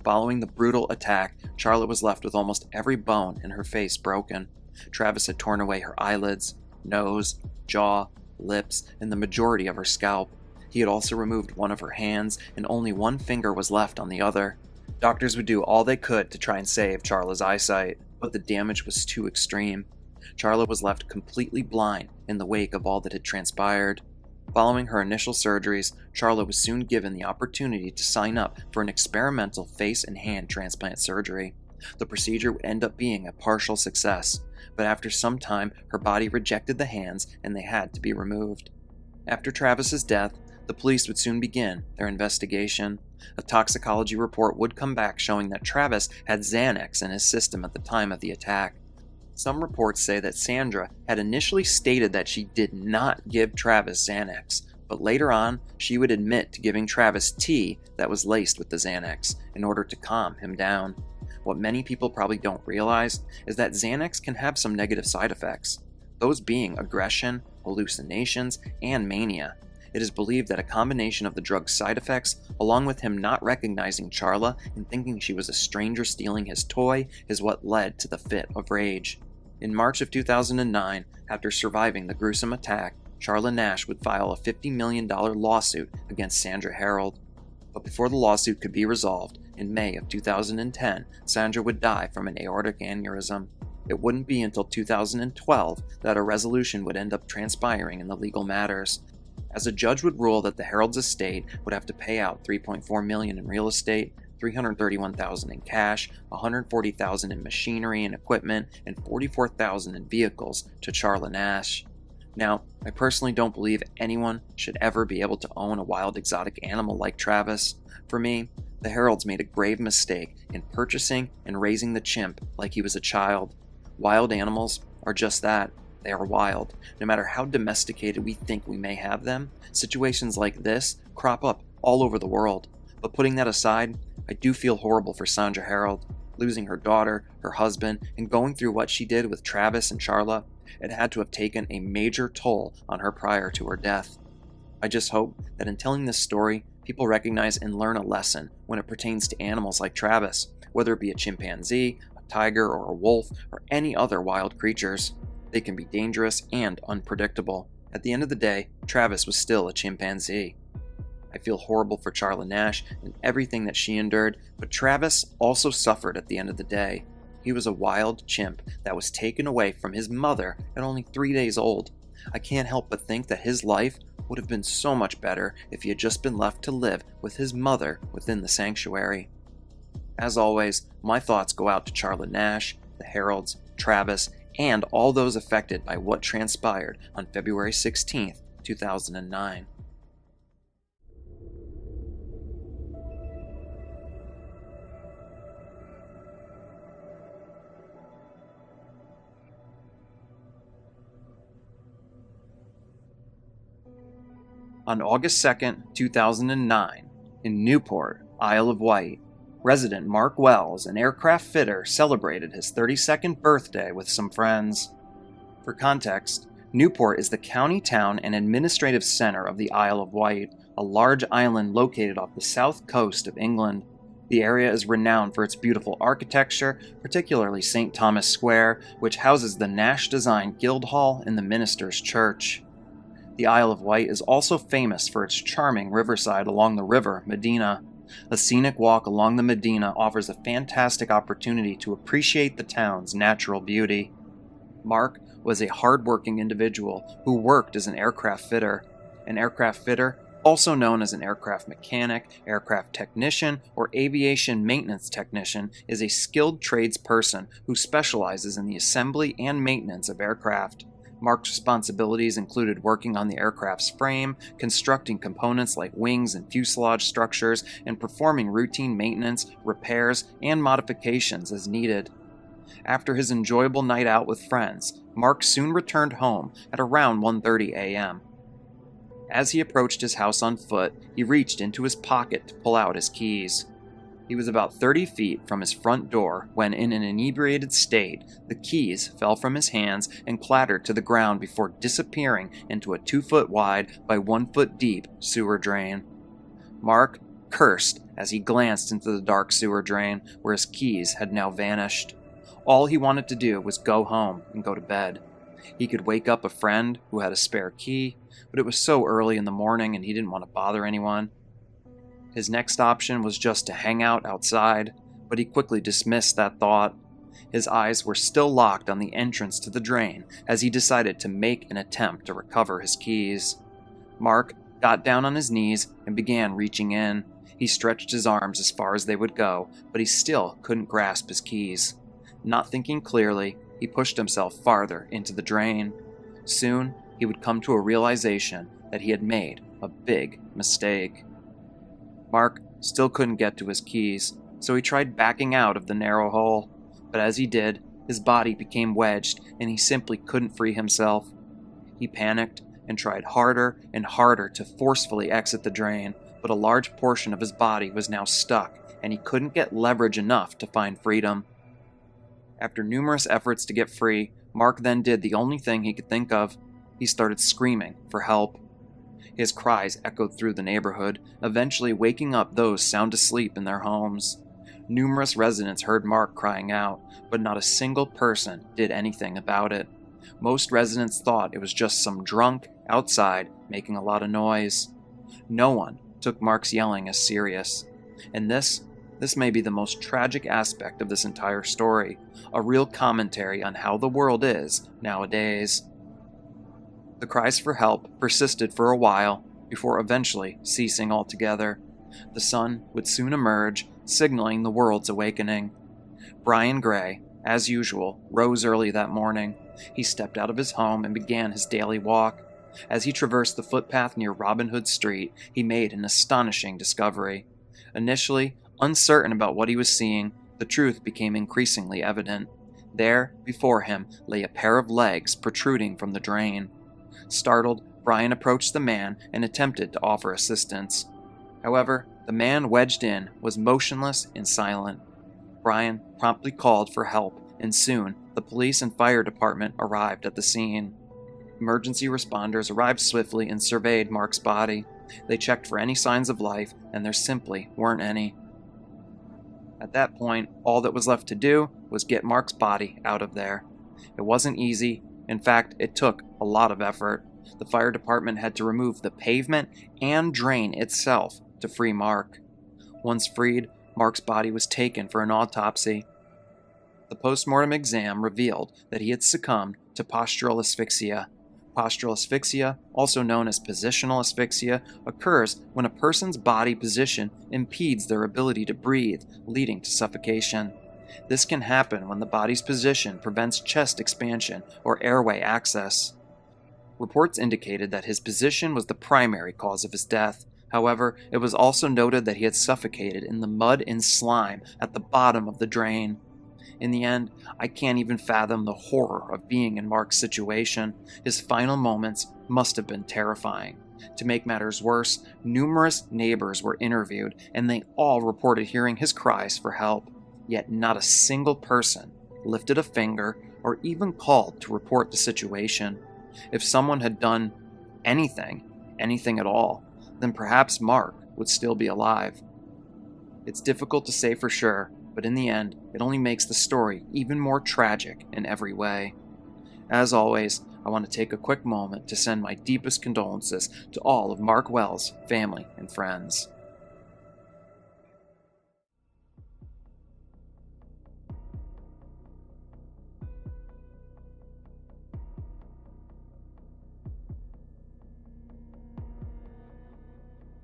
A: Following the brutal attack, Charla was left with almost every bone in her face broken. Travis had torn away her eyelids, nose, jaw, lips, and the majority of her scalp. He had also removed one of her hands, and only one finger was left on the other. Doctors would do all they could to try and save Charla's eyesight, but the damage was too extreme. Charla was left completely blind in the wake of all that had transpired. Following her initial surgeries, Charla was soon given the opportunity to sign up for an experimental face and hand transplant surgery. The procedure would end up being a partial success, but after some time, her body rejected the hands and they had to be removed. After Travis's death, the police would soon begin their investigation. A toxicology report would come back showing that Travis had Xanax in his system at the time of the attack. Some reports say that Sandra had initially stated that she did not give Travis Xanax, but later on, she would admit to giving Travis tea that was laced with the Xanax in order to calm him down. What many people probably don't realize is that Xanax can have some negative side effects, those being aggression, hallucinations, and mania. It is believed that a combination of the drug's side effects, along with him not recognizing Charla and thinking she was a stranger stealing his toy, is what led to the fit of rage. In March of 2009, after surviving the gruesome attack, Charla Nash would file a $50 million lawsuit against Sandra Harold. But before the lawsuit could be resolved, in May of 2010, Sandra would die from an aortic aneurysm. It wouldn't be until 2012 that a resolution would end up transpiring in the legal matters, as a judge would rule that the Harold's estate would have to pay out $3.4 million in real estate, $331,000 in cash, $140,000 in machinery and equipment, and $44,000 in vehicles to Charla Nash. Now, I personally don't believe anyone should ever be able to own a wild exotic animal like Travis. For me, the Harolds made a grave mistake in purchasing and raising the chimp like he was a child. Wild animals are just that. They are wild. No matter how domesticated we think we may have them, situations like this crop up all over the world. But putting that aside, I do feel horrible for Sandra Harold. Losing her daughter, her husband, and going through what she did with Travis and Charla, it had to have taken a major toll on her prior to her death. I just hope that in telling this story, people recognize and learn a lesson when it pertains to animals like Travis, whether it be a chimpanzee, a tiger, or a wolf, or any other wild creatures. They can be dangerous and unpredictable. At the end of the day, Travis was still a chimpanzee. I feel horrible for Charla Nash and everything that she endured, but Travis also suffered at the end of the day. He was a wild chimp that was taken away from his mother at only 3 days old. I can't help but think that his life would have been so much better if he had just been left to live with his mother within the sanctuary. As always, my thoughts go out to Charla Nash, the Harolds, Travis, and all those affected by what transpired on February 16th, 2009. On August 2nd, 2009, in Newport, Isle of Wight, resident Mark Wells, an aircraft fitter, celebrated his 32nd birthday with some friends. For context, Newport is the county town and administrative center of the Isle of Wight, a large island located off the south coast of England. The area is renowned for its beautiful architecture, particularly St. Thomas Square, which houses the Nash-designed Guildhall and the Minister's Church. The Isle of Wight is also famous for its charming riverside along the river Medina. A scenic walk along the Medina offers a fantastic opportunity to appreciate the town's natural beauty. Mark was a hard-working individual who worked as an aircraft fitter. An aircraft fitter, also known as an aircraft mechanic, aircraft technician, or aviation maintenance technician, is a skilled tradesperson who specializes in the assembly and maintenance of aircraft. Mark's responsibilities included working on the aircraft's frame, constructing components like wings and fuselage structures, and performing routine maintenance, repairs, and modifications as needed. After his enjoyable night out with friends, Mark soon returned home at around 1:30 a.m. As he approached his house on foot, he reached into his pocket to pull out his keys. He was about 30 feet from his front door when, in an inebriated state, the keys fell from his hands and clattered to the ground before disappearing into a 2-foot wide by 1-foot deep sewer drain. Mark cursed as he glanced into the dark sewer drain where his keys had now vanished. All he wanted to do was go home and go to bed. He could wake up a friend who had a spare key, but it was so early in the morning and he didn't want to bother anyone. His next option was just to hang out outside, but he quickly dismissed that thought. His eyes were still locked on the entrance to the drain as he decided to make an attempt to recover his keys. Mark got down on his knees and began reaching in. He stretched his arms as far as they would go, but he still couldn't grasp his keys. Not thinking clearly, he pushed himself farther into the drain. Soon, he would come to a realization that he had made a big mistake. Mark still couldn't get to his keys, so he tried backing out of the narrow hole, but as he did, his body became wedged and he simply couldn't free himself. He panicked and tried harder and harder to forcefully exit the drain, but a large portion of his body was now stuck and he couldn't get leverage enough to find freedom. After numerous efforts to get free, Mark then did the only thing he could think of. He started screaming for help. His cries echoed through the neighborhood, eventually waking up those sound asleep in their homes. Numerous residents heard Mark crying out, but not a single person did anything about it. Most residents thought it was just some drunk outside making a lot of noise. No one took Mark's yelling as serious. And this may be the most tragic aspect of this entire story, a real commentary on how the world is nowadays. The cries for help persisted for a while before eventually ceasing altogether. The sun would soon emerge, signaling the world's awakening. Brian Gray, as usual, rose early that morning. He stepped out of his home and began his daily walk. As he traversed the footpath near Robin Hood Street, he made an astonishing discovery. Initially, uncertain about what he was seeing, the truth became increasingly evident. There, before him, lay a pair of legs protruding from the drain. Startled, Brian approached the man and attempted to offer assistance. However, the man wedged in was motionless and silent. Brian promptly called for help, and soon the police and fire department arrived at the scene. Emergency responders arrived swiftly and surveyed Mark's body. They checked for any signs of life, and there simply weren't any. At that point, all that was left to do was get Mark's body out of there. It wasn't easy. In fact, it took a lot of effort. The fire department had to remove the pavement and drain itself to free Mark. Once freed, Mark's body was taken for an autopsy. The postmortem exam revealed that he had succumbed to postural asphyxia. Postural asphyxia, also known as positional asphyxia, occurs when a person's body position impedes their ability to breathe, leading to suffocation. This can happen when the body's position prevents chest expansion or airway access. Reports indicated that his position was the primary cause of his death. However, it was also noted that he had suffocated in the mud and slime at the bottom of the drain. In the end, I can't even fathom the horror of being in Mark's situation. His final moments must have been terrifying. To make matters worse, numerous neighbors were interviewed, and they all reported hearing his cries for help. Yet not a single person lifted a finger or even called to report the situation. If someone had done anything at all, then perhaps Mark would still be alive. It's difficult to say for sure, but in the end, it only makes the story even more tragic in every way. As always, I want to take a quick moment to send my deepest condolences to all of Mark Wells' family and friends.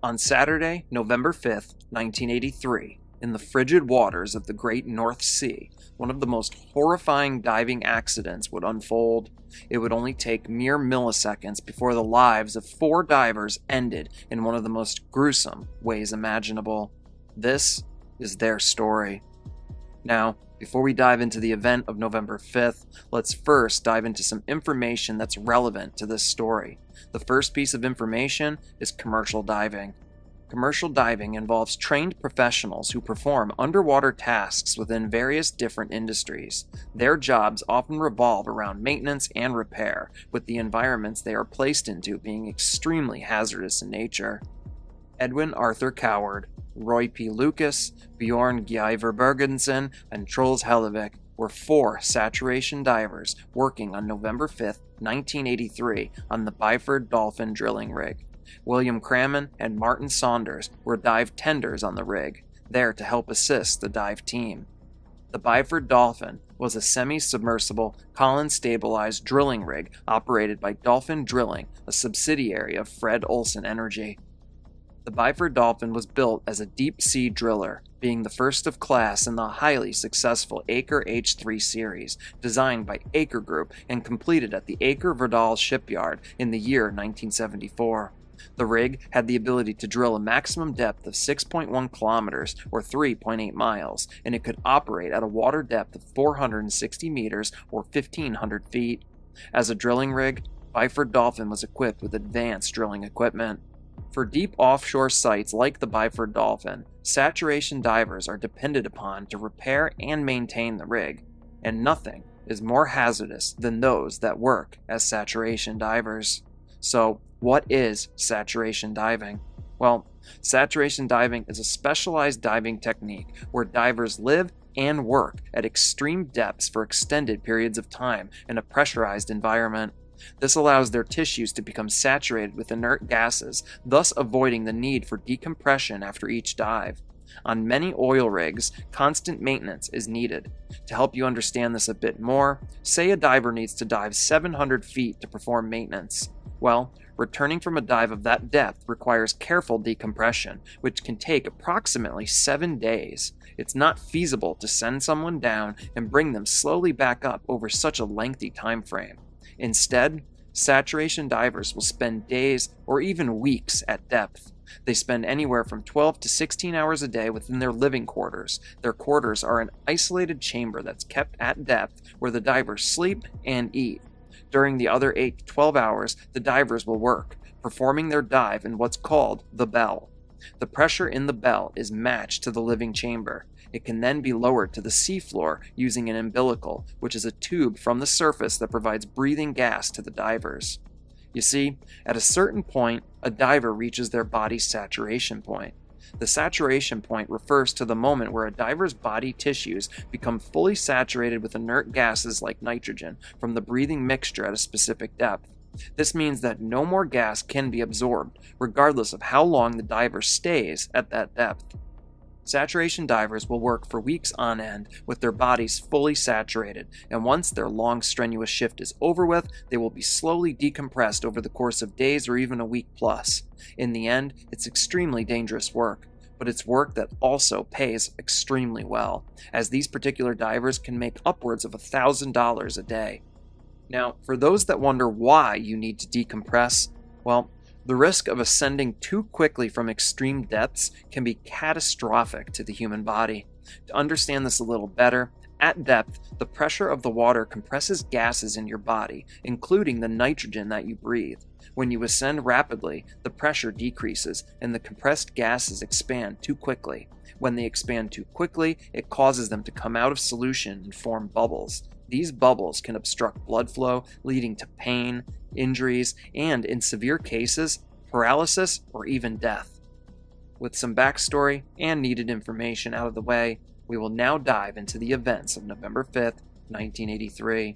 A: On Saturday, November 5th, 1983, in the frigid waters of the Great North Sea, one of the most horrifying diving accidents would unfold. It would only take mere milliseconds before the lives of 4 divers ended in one of the most gruesome ways imaginable. This is their story. Now, before we dive into the event of November 5th, let's first dive into some information that's relevant to this story. The first piece of information is commercial diving. Commercial diving involves trained professionals who perform underwater tasks within various different industries. Their jobs often revolve around maintenance and repair, with the environments they are placed into being extremely hazardous in nature. Edwin Arthur Coward, Roy P. Lucas, Bjorn Gjeiver-Bergensen, and Truls Hellevik were 4 saturation divers working on November 5, 1983 on the Byford Dolphin drilling rig. William Cramen and Martin Saunders were dive tenders on the rig, there to help assist the dive team. The Byford Dolphin was a semi-submersible, column-stabilized drilling rig operated by Dolphin Drilling, a subsidiary of Fred Olsen Energy. The Byford Dolphin was built as a deep-sea driller, being the first of class in the highly successful Aker H3 series, designed by Aker Group and completed at the Aker Verdal shipyard in the year 1974. The rig had the ability to drill a maximum depth of 6.1 kilometers or 3.8 miles, and it could operate at a water depth of 460 meters or 1,500 feet. As a drilling rig, Byford Dolphin was equipped with advanced drilling equipment. For deep offshore sites like the Byford Dolphin, saturation divers are depended upon to repair and maintain the rig, and nothing is more hazardous than those that work as saturation divers. So, what is saturation diving? Well, saturation diving is a specialized diving technique where divers live and work at extreme depths for extended periods of time in a pressurized environment. This allows their tissues to become saturated with inert gases, thus avoiding the need for decompression after each dive. On many oil rigs, constant maintenance is needed. To help you understand this a bit more, say a diver needs to dive 700 feet to perform maintenance. Well, returning from a dive of that depth requires careful decompression, which can take approximately 7 days. It's not feasible to send someone down and bring them slowly back up over such a lengthy time frame. Instead, saturation divers will spend days or even weeks at depth. They spend anywhere from 12 to 16 hours a day within their living quarters. Their quarters are an isolated chamber that's kept at depth where the divers sleep and eat. During the other 8 to 12 hours, the divers will work, performing their dive in what's called the bell. The pressure in the bell is matched to the living chamber. It can then be lowered to the seafloor using an umbilical, which is a tube from the surface that provides breathing gas to the divers. You see, at a certain point, a diver reaches their body's saturation point. The saturation point refers to the moment where a diver's body tissues become fully saturated with inert gases like nitrogen from the breathing mixture at a specific depth. This means that no more gas can be absorbed, regardless of how long the diver stays at that depth. Saturation divers will work for weeks on end with their bodies fully saturated, and once their long, strenuous shift is over with, they will be slowly decompressed over the course of days or even a week plus. In the end, it's extremely dangerous work, but it's work that also pays extremely well, as these particular divers can make upwards of $1,000 a day. Now, for those that wonder why you need to decompress, well, the risk of ascending too quickly from extreme depths can be catastrophic to the human body. To understand this a little better, At depth, the pressure of the water compresses gases in your body, including the nitrogen that you breathe. When you ascend rapidly, the pressure decreases and the compressed gases expand too quickly. When they expand too quickly, it causes them to come out of solution and form bubbles. These bubbles can obstruct blood flow, leading to pain, injuries, and, in severe cases, paralysis or even death. With some backstory and needed information out of the way, we will now dive into the events of November 5th, 1983.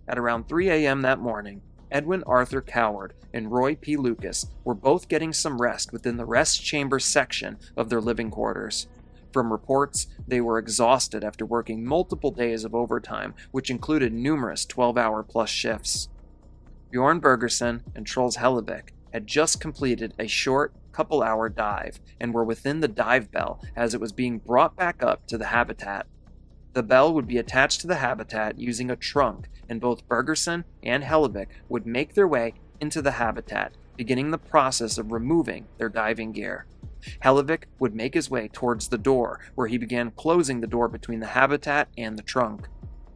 A: At around 3 a.m. that morning, Edwin Arthur Coward and Roy P. Lucas were both getting some rest within the rest chamber section of their living quarters. From reports, they were exhausted after working multiple days of overtime, which included numerous 12-hour-plus shifts. Bjorn Bergersen and Truls Hellevik had just completed a short, couple-hour dive and were within the dive bell as it was being brought back up to the habitat. The bell would be attached to the habitat using a trunk, and both Bergersen and Hellevik would make their way into the habitat, beginning the process of removing their diving gear. Hellevik would make his way towards the door, where he began closing the door between the habitat and the trunk.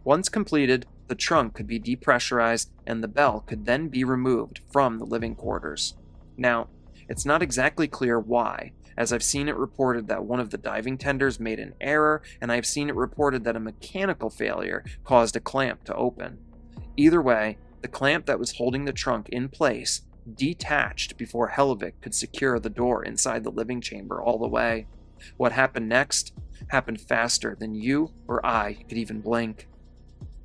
A: Once completed, the trunk could be depressurized and the bell could then be removed from the living quarters. Now, it's not exactly clear why, as I've seen it reported that one of the diving tenders made an error, and I've seen it reported that a mechanical failure caused a clamp to open. Either way, the clamp that was holding the trunk in place detached before Hellevik could secure the door inside the living chamber all the way. What happened next happened faster than you or I could even blink.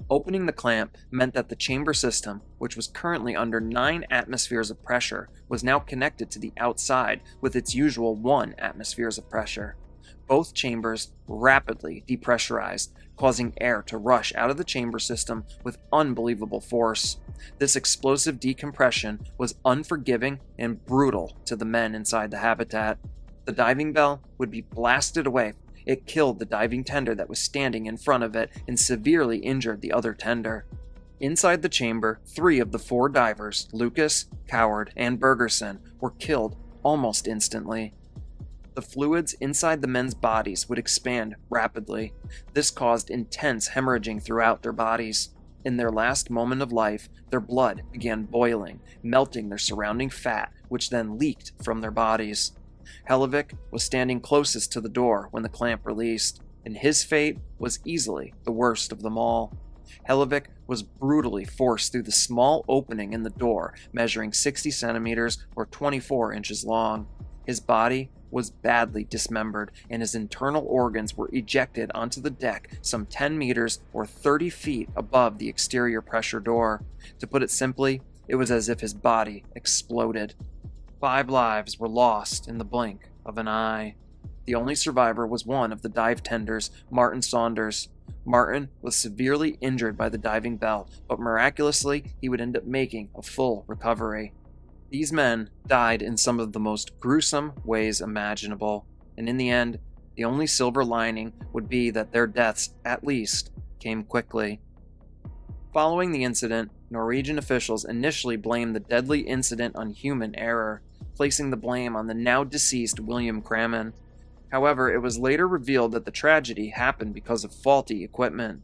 A: Opening the clamp meant that the chamber system, which was currently under 9 atmospheres of pressure, was now connected to the outside with its usual 1 atmospheres of pressure. Both chambers rapidly depressurized, causing air to rush out of the chamber system with unbelievable force. This explosive decompression was unforgiving and brutal to the men inside the habitat. The diving bell would be blasted away. It killed the diving tender that was standing in front of it and severely injured the other tender. Inside the chamber, 3 of the 4 divers, Lucas, Coward, and Bergersen, were killed almost instantly. The fluids inside the men's bodies would expand rapidly. This caused intense hemorrhaging throughout their bodies. In their last moment of life, their blood began boiling, melting their surrounding fat, which then leaked from their bodies. Hellevik was standing closest to the door when the clamp released, and his fate was easily the worst of them all. Hellevik was brutally forced through the small opening in the door, measuring 60 centimeters or 24 inches long. His body was badly dismembered, and his internal organs were ejected onto the deck some 10 meters or 30 feet above the exterior pressure door. To put it simply, it was as if his body exploded. 5 lives were lost in the blink of an eye. The only survivor was one of the dive tenders, Martin Saunders. Martin was severely injured by the diving bell, but miraculously he would end up making a full recovery. These men died in some of the most gruesome ways imaginable, and in the end, the only silver lining would be that their deaths, at least, came quickly. Following the incident, Norwegian officials initially blamed the deadly incident on human error, placing the blame on the now deceased William Cramen. However, it was later revealed that the tragedy happened because of faulty equipment.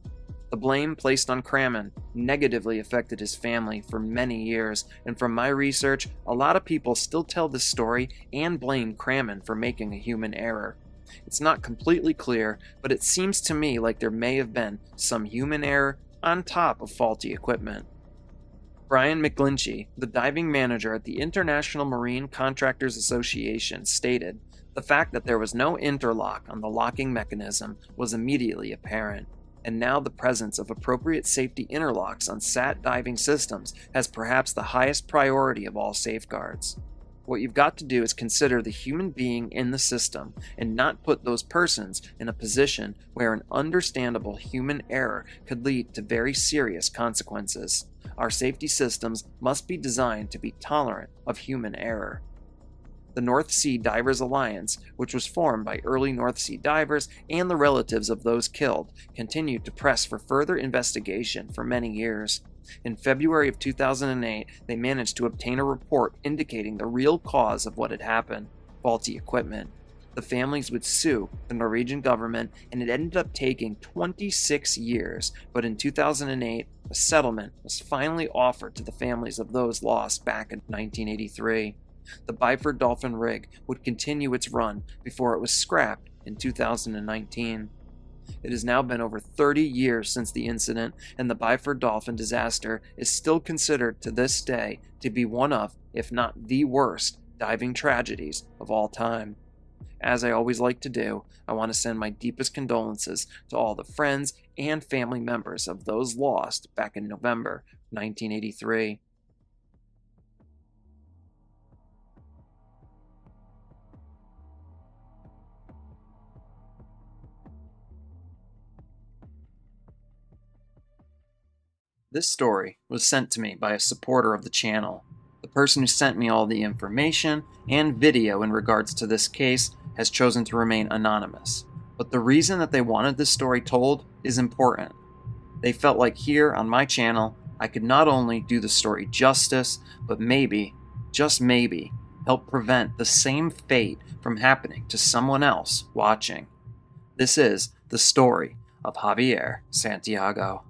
A: The blame placed on Cramen negatively affected his family for many years, and from my research, a lot of people still tell this story and blame Cramen for making a human error. It's not completely clear, but it seems to me like there may have been some human error on top of faulty equipment. Brian McGlinchey, the diving manager at the International Marine Contractors Association, stated, "The fact that there was no interlock on the locking mechanism was immediately apparent, and now the presence of appropriate safety interlocks on SAT diving systems has perhaps the highest priority of all safeguards. What you've got to do is consider the human being in the system and not put those persons in a position where an understandable human error could lead to very serious consequences. Our safety systems must be designed to be tolerant of human error." The North Sea Divers Alliance, which was formed by early North Sea divers and the relatives of those killed, continued to press for further investigation for many years. In February of 2008, they managed to obtain a report indicating the real cause of what had happened: faulty equipment. The families would sue the Norwegian government, and it ended up taking 26 years, but in 2008, a settlement was finally offered to the families of those lost back in 1983. The Byford Dolphin rig would continue its run before it was scrapped in 2019. It has now been over 30 years since the incident, and the Byford Dolphin disaster is still considered to this day to be one of, if not the worst, diving tragedies of all time. As I always like to do, I want to send my deepest condolences to all the friends and family members of those lost back in November 1983. This story was sent to me by a supporter of the channel. The person who sent me all the information and video in regards to this case has chosen to remain anonymous. But the reason that they wanted this story told is important. They felt like here on my channel, I could not only do the story justice, but maybe, just maybe, help prevent the same fate from happening to someone else watching. This is the story of Javier Santiago.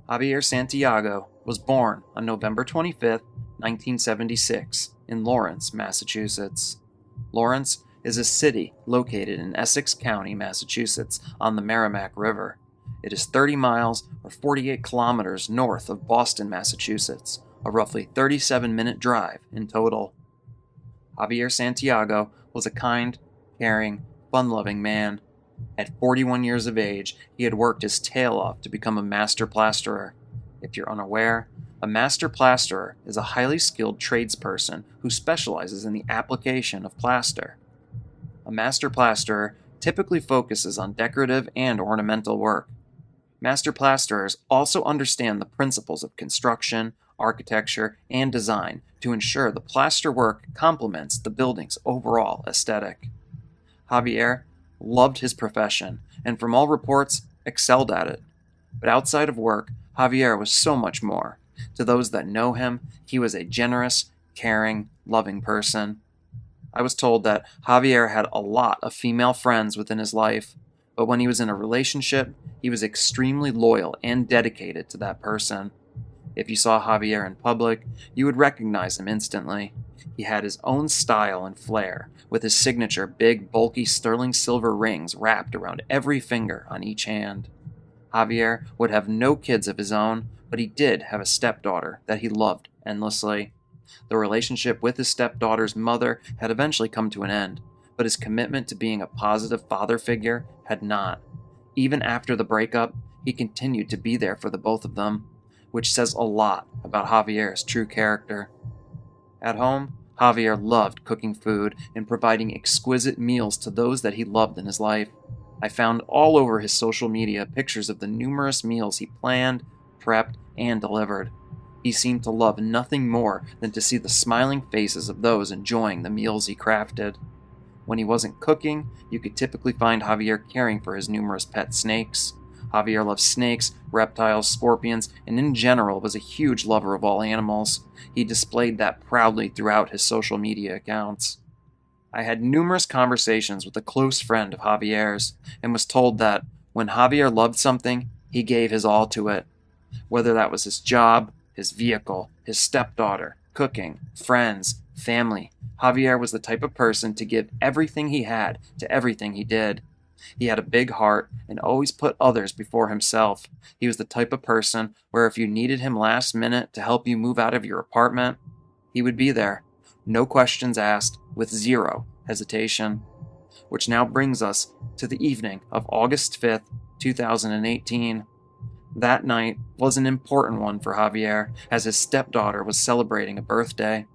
A: Javier Santiago was born on November 25, 1976, in Lawrence, Massachusetts. Lawrence is a city located in Essex County, Massachusetts, on the Merrimack River. It is 30 miles or 48 kilometers north of Boston, Massachusetts, a roughly 37-minute drive in total. Javier Santiago was a kind, caring, fun-loving man. At 41 years of age, he had worked his tail off to become a master plasterer. If you're unaware, a master plasterer is a highly skilled tradesperson who specializes in the application of plaster. A master plasterer typically focuses on decorative and ornamental work. Master plasterers also understand the principles of construction, architecture, and design to ensure the plaster work complements the building's overall aesthetic. Javier loved his profession, and from all reports, excelled at it. But outside of work, Javier was so much more. To those that know him, he was a generous, caring, loving person. I was told that Javier had a lot of female friends within his life, but when he was in a relationship, he was extremely loyal and dedicated to that person. If you saw Javier in public, you would recognize him instantly. He had his own style and flair, with his signature big, bulky sterling silver rings wrapped around every finger on each hand. Javier would have no kids of his own, but he did have a stepdaughter that he loved endlessly. The relationship with his stepdaughter's mother had eventually come to an end, but his commitment to being a positive father figure had not. Even after the breakup, he continued to be there for the both of them, which says a lot about Javier's true character. At home, Javier loved cooking food and providing exquisite meals to those that he loved in his life. I found all over his social media pictures of the numerous meals he planned, prepped, and delivered. He seemed to love nothing more than to see the smiling faces of those enjoying the meals he crafted. When he wasn't cooking, you could typically find Javier caring for his numerous pet snakes. Javier loved snakes, reptiles, scorpions, and in general was a huge lover of all animals. He displayed that proudly throughout his social media accounts. I had numerous conversations with a close friend of Javier's and was told that when Javier loved something, he gave his all to it. Whether that was his job, his vehicle, his stepdaughter, cooking, friends, family, Javier was the type of person to give everything he had to everything he did. He had a big heart and always put others before himself. He was the type of person where if you needed him last minute to help you move out of your apartment, he would be there. No questions asked, with zero hesitation. Which now brings us to the evening of August 5th, 2018. That night was an important one for Javier, as his stepdaughter was celebrating a birthday.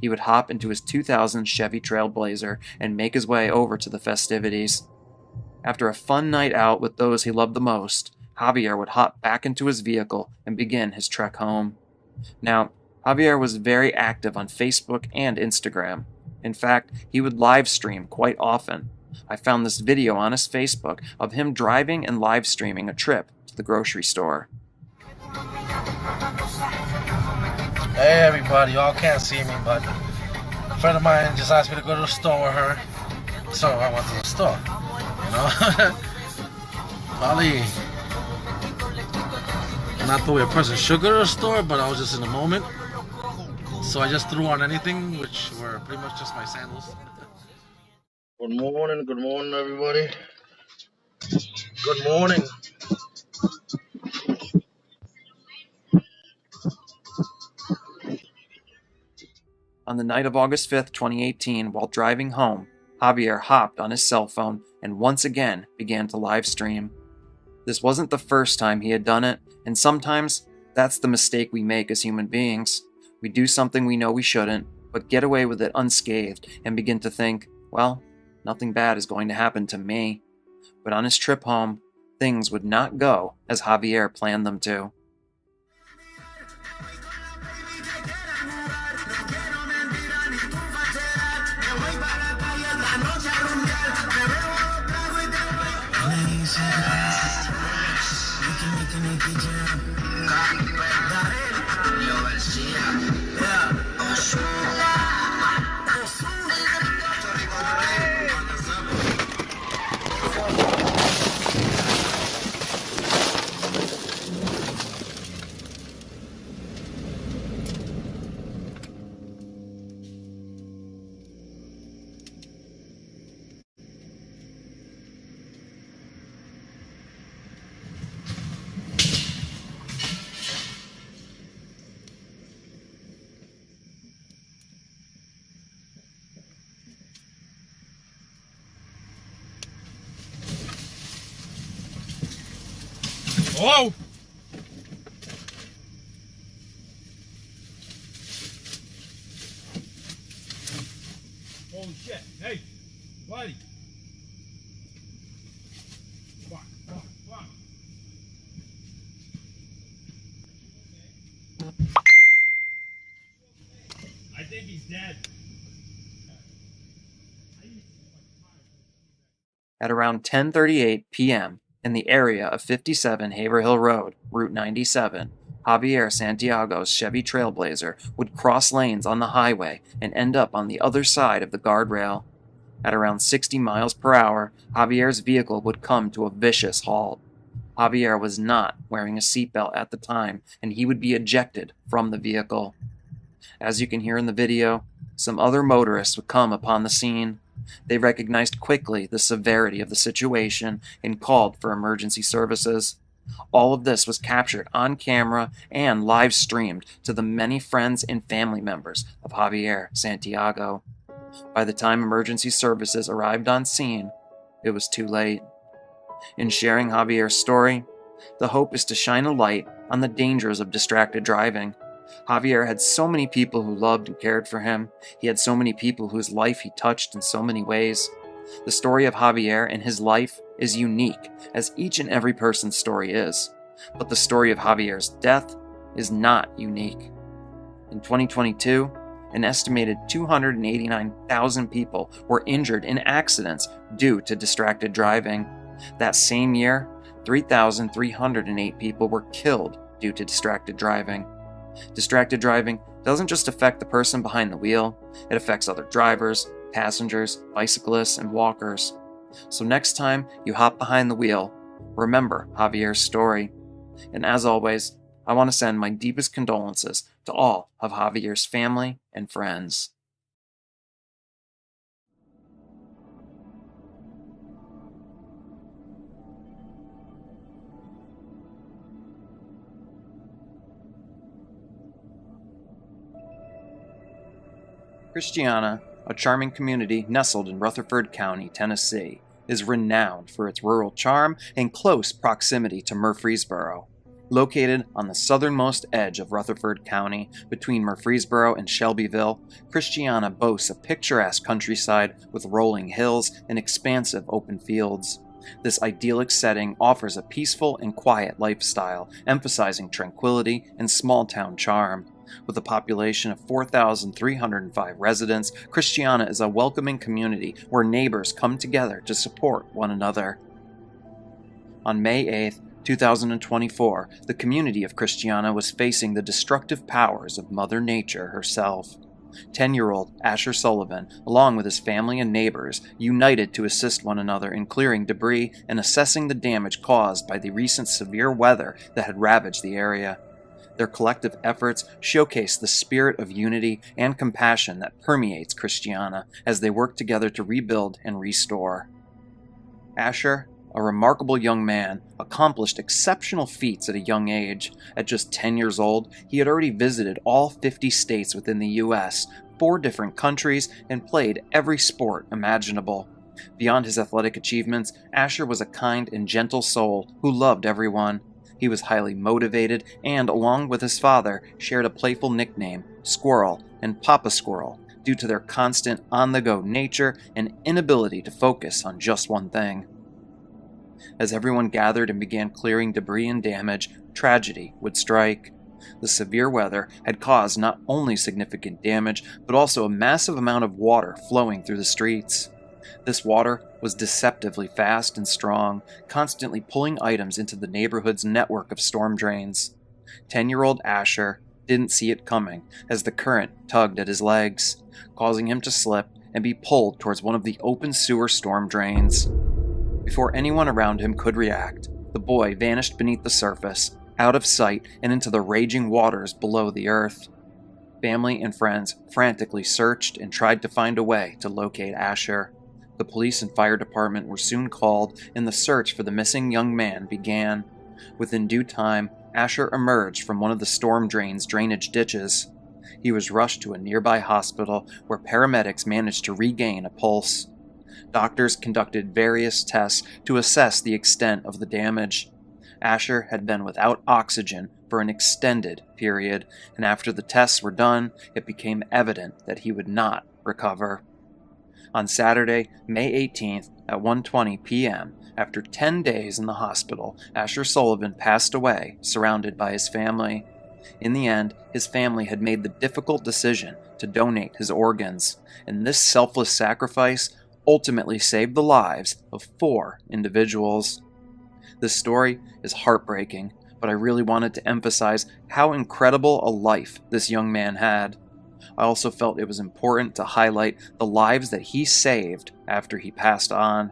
A: He would hop into his 2000 Chevy Trailblazer and make his way over to the festivities. After a fun night out with those he loved the most, Javier would hop back into his vehicle and begin his trek home. Now, Javier was very active on Facebook and Instagram. In fact, he would live stream quite often. I found this video on his Facebook of him driving and live streaming a trip to the grocery store.
F: Hey everybody, y'all can't see me, but A friend of mine just asked me to go to the store with her, so I went to the store. You know, probably not the way a person should go to the store, but I was just in the moment, so I just threw on anything, which were pretty much just my sandals. Good morning, everybody. Good morning.
A: On the night of August 5th, 2018, while driving home, Javier hopped on his cell phone and once again began to live stream. This wasn't the first time he had done it, and sometimes that's the mistake we make as human beings. We do something we know we shouldn't, but get away with it unscathed and begin to think, well, nothing bad is going to happen to me. But on his trip home, things would not go as Javier planned them to.
F: Whoa! Holy shit. Hey, buddy. Fuck. I think he's dead.
A: At around 10:38 p.m., in the area of 57 Haverhill Road, Route 97, Javier Santiago's Chevy Trailblazer would cross lanes on the highway and end up on the other side of the guardrail. At around 60 miles per hour, Javier's vehicle would come to a vicious halt. Javier was not wearing a seatbelt at the time, and he would be ejected from the vehicle. As you can hear in the video, some other motorists would come upon the scene. They recognized quickly the severity of the situation and called for emergency services. All of this was captured on camera and live streamed to the many friends and family members of Javier Santiago. By the time emergency services arrived on scene, it was too late. In sharing Javier's story, the hope is to shine a light on the dangers of distracted driving. Javier had so many people who loved and cared for him. He had so many people whose life he touched in so many ways. The story of Javier and his life is unique, as each and every person's story is. But the story of Javier's death is not unique. In 2022, an estimated 289,000 people were injured in accidents due to distracted driving. That same year, 3,308 people were killed due to distracted driving. Distracted driving doesn't just affect the person behind the wheel, it affects other drivers, passengers, bicyclists, and walkers. So next time you hop behind the wheel, remember Javier's story. And as always, I want to send my deepest condolences to all of Javier's family and friends. Christiana, a charming community nestled in Rutherford County, Tennessee, is renowned for its rural charm and close proximity to Murfreesboro. Located on the southernmost edge of Rutherford County, between Murfreesboro and Shelbyville, Christiana boasts a picturesque countryside with rolling hills and expansive open fields. This idyllic setting offers a peaceful and quiet lifestyle, emphasizing tranquility and small-town charm. With a population of 4,305 residents, Christiana is a welcoming community where neighbors come together to support one another. On May 8, 2024, the community of Christiana was facing the destructive powers of Mother Nature herself. 10-year-old Asher Sullivan, along with his family and neighbors, united to assist one another in clearing debris and assessing the damage caused by the recent severe weather that had ravaged the area. Their collective efforts showcase the spirit of unity and compassion that permeates Christiana as they work together to rebuild and restore. Asher, a remarkable young man, accomplished exceptional feats at a young age. At just 10 years old, he had already visited all 50 states within the U.S., 4 different countries, and played every sport imaginable. Beyond his athletic achievements, Asher was a kind and gentle soul who loved everyone. He was highly motivated and, along with his father, shared a playful nickname, Squirrel and Papa Squirrel, due to their constant on-the-go nature and inability to focus on just one thing. As everyone gathered and began clearing debris and damage, tragedy would strike. The severe weather had caused not only significant damage, but also a massive amount of water flowing through the streets. This water was deceptively fast and strong, constantly pulling items into the neighborhood's network of storm drains. 10-year-old Asher didn't see it coming as the current tugged at his legs, causing him to slip and be pulled towards one of the open sewer storm drains. Before anyone around him could react, the boy vanished beneath the surface, out of sight and into the raging waters below the earth. Family and friends frantically searched and tried to find a way to locate Asher. The police and fire department were soon called, and the search for the missing young man began. Within due time, Asher emerged from one of the storm drain's drainage ditches. He was rushed to a nearby hospital where paramedics managed to regain a pulse. Doctors conducted various tests to assess the extent of the damage. Asher had been without oxygen for an extended period, and after the tests were done, it became evident that he would not recover. On Saturday, May 18th at 1:20 p.m., after 10 days in the hospital, Asher Sullivan passed away, surrounded by his family. In the end, his family had made the difficult decision to donate his organs, and this selfless sacrifice ultimately saved the lives of 4 individuals. This story is heartbreaking, but I really wanted to emphasize how incredible a life this young man had. I also felt it was important to highlight the lives that he saved after he passed on.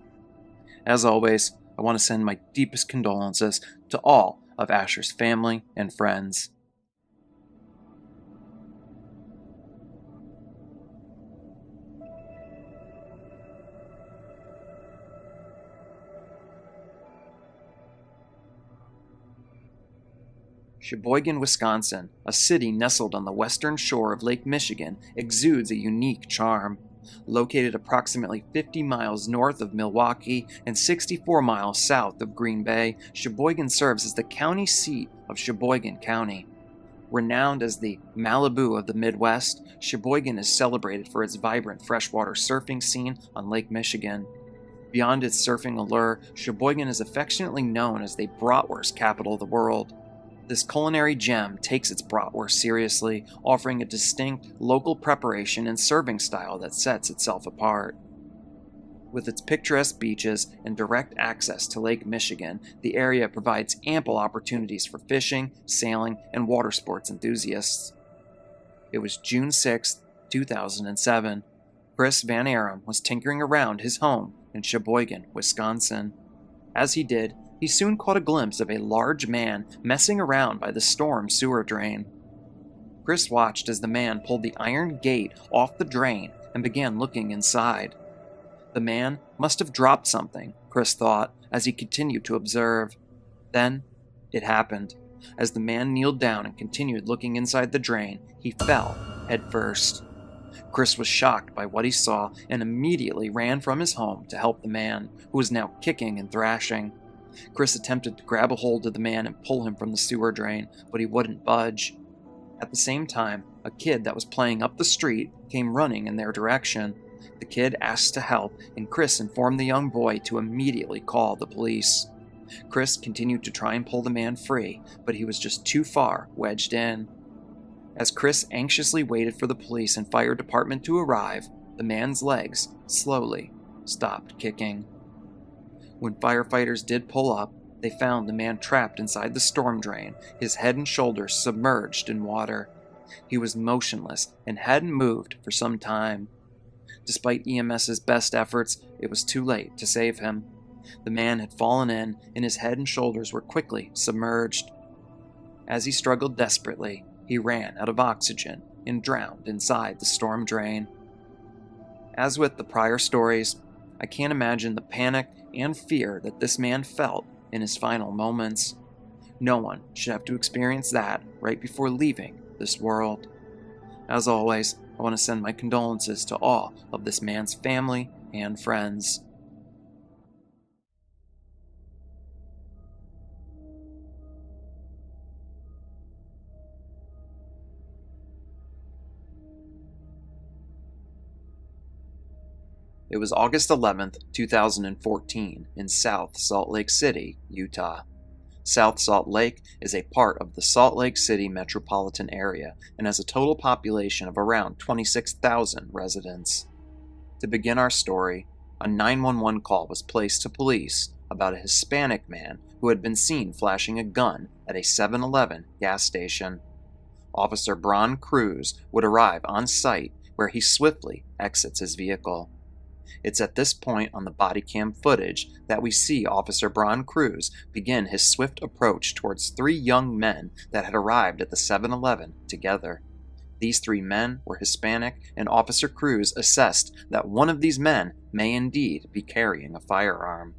A: As always, I want to send my deepest condolences to all of Asher's family and friends. Sheboygan, Wisconsin, a city nestled on the western shore of Lake Michigan, exudes a unique charm. Located approximately 50 miles north of Milwaukee and 64 miles south of Green Bay, Sheboygan serves as the county seat of Sheboygan County. Renowned as the Malibu of the Midwest, Sheboygan is celebrated for its vibrant freshwater surfing scene on Lake Michigan. Beyond its surfing allure, Sheboygan is affectionately known as the bratwurst capital of the world. This culinary gem takes its bratwurst seriously, offering a distinct local preparation and serving style that sets itself apart. With its picturesque beaches and direct access to Lake Michigan, the area provides ample opportunities for fishing, sailing, and water sports enthusiasts. It was June 6, 2007. Chris Van Aram was tinkering around his home in Sheboygan, Wisconsin. As he did, he soon caught a glimpse of a large man messing around by the storm sewer drain. Chris watched as the man pulled the iron gate off the drain and began looking inside. The man must have dropped something, Chris thought, as he continued to observe. Then, it happened. As the man kneeled down and continued looking inside the drain, he fell headfirst. Chris was shocked by what he saw and immediately ran from his home to help the man, who was now kicking and thrashing. Chris attempted to grab a hold of the man and pull him from the sewer drain, but he wouldn't budge. At the same time, a kid that was playing up the street came running in their direction. The kid asked to help, and Chris informed the young boy to immediately call the police. Chris continued to try and pull the man free, but he was just too far wedged in. As Chris anxiously waited for the police and fire department to arrive, the man's legs slowly stopped kicking. When firefighters did pull up, they found the man trapped inside the storm drain, his head and shoulders submerged in water. He was motionless and hadn't moved for some time. Despite EMS's best efforts, it was too late to save him. The man had fallen in, and his head and shoulders were quickly submerged. As he struggled desperately, he ran out of oxygen and drowned inside the storm drain. As with the prior stories, I can't imagine the panic and fear that this man felt in his final moments. No one should have to experience that right before leaving this world. As always, I want to send my condolences to all of this man's family and friends. It was August 11th, 2014, in South Salt Lake City, Utah. South Salt Lake is a part of the Salt Lake City metropolitan area and has a total population of around 26,000 residents. To begin our story, a 911 call was placed to police about a Hispanic man who had been seen flashing a gun at a 7-Eleven gas station. Officer Bron Cruz would arrive on site where he swiftly exits his vehicle. It's at this point on the body cam footage that we see Officer Bron Cruz begin his swift approach towards 3 young men that had arrived at the 7-Eleven together. These 3 men were Hispanic, and Officer Cruz assessed that one of these men may indeed be carrying a firearm.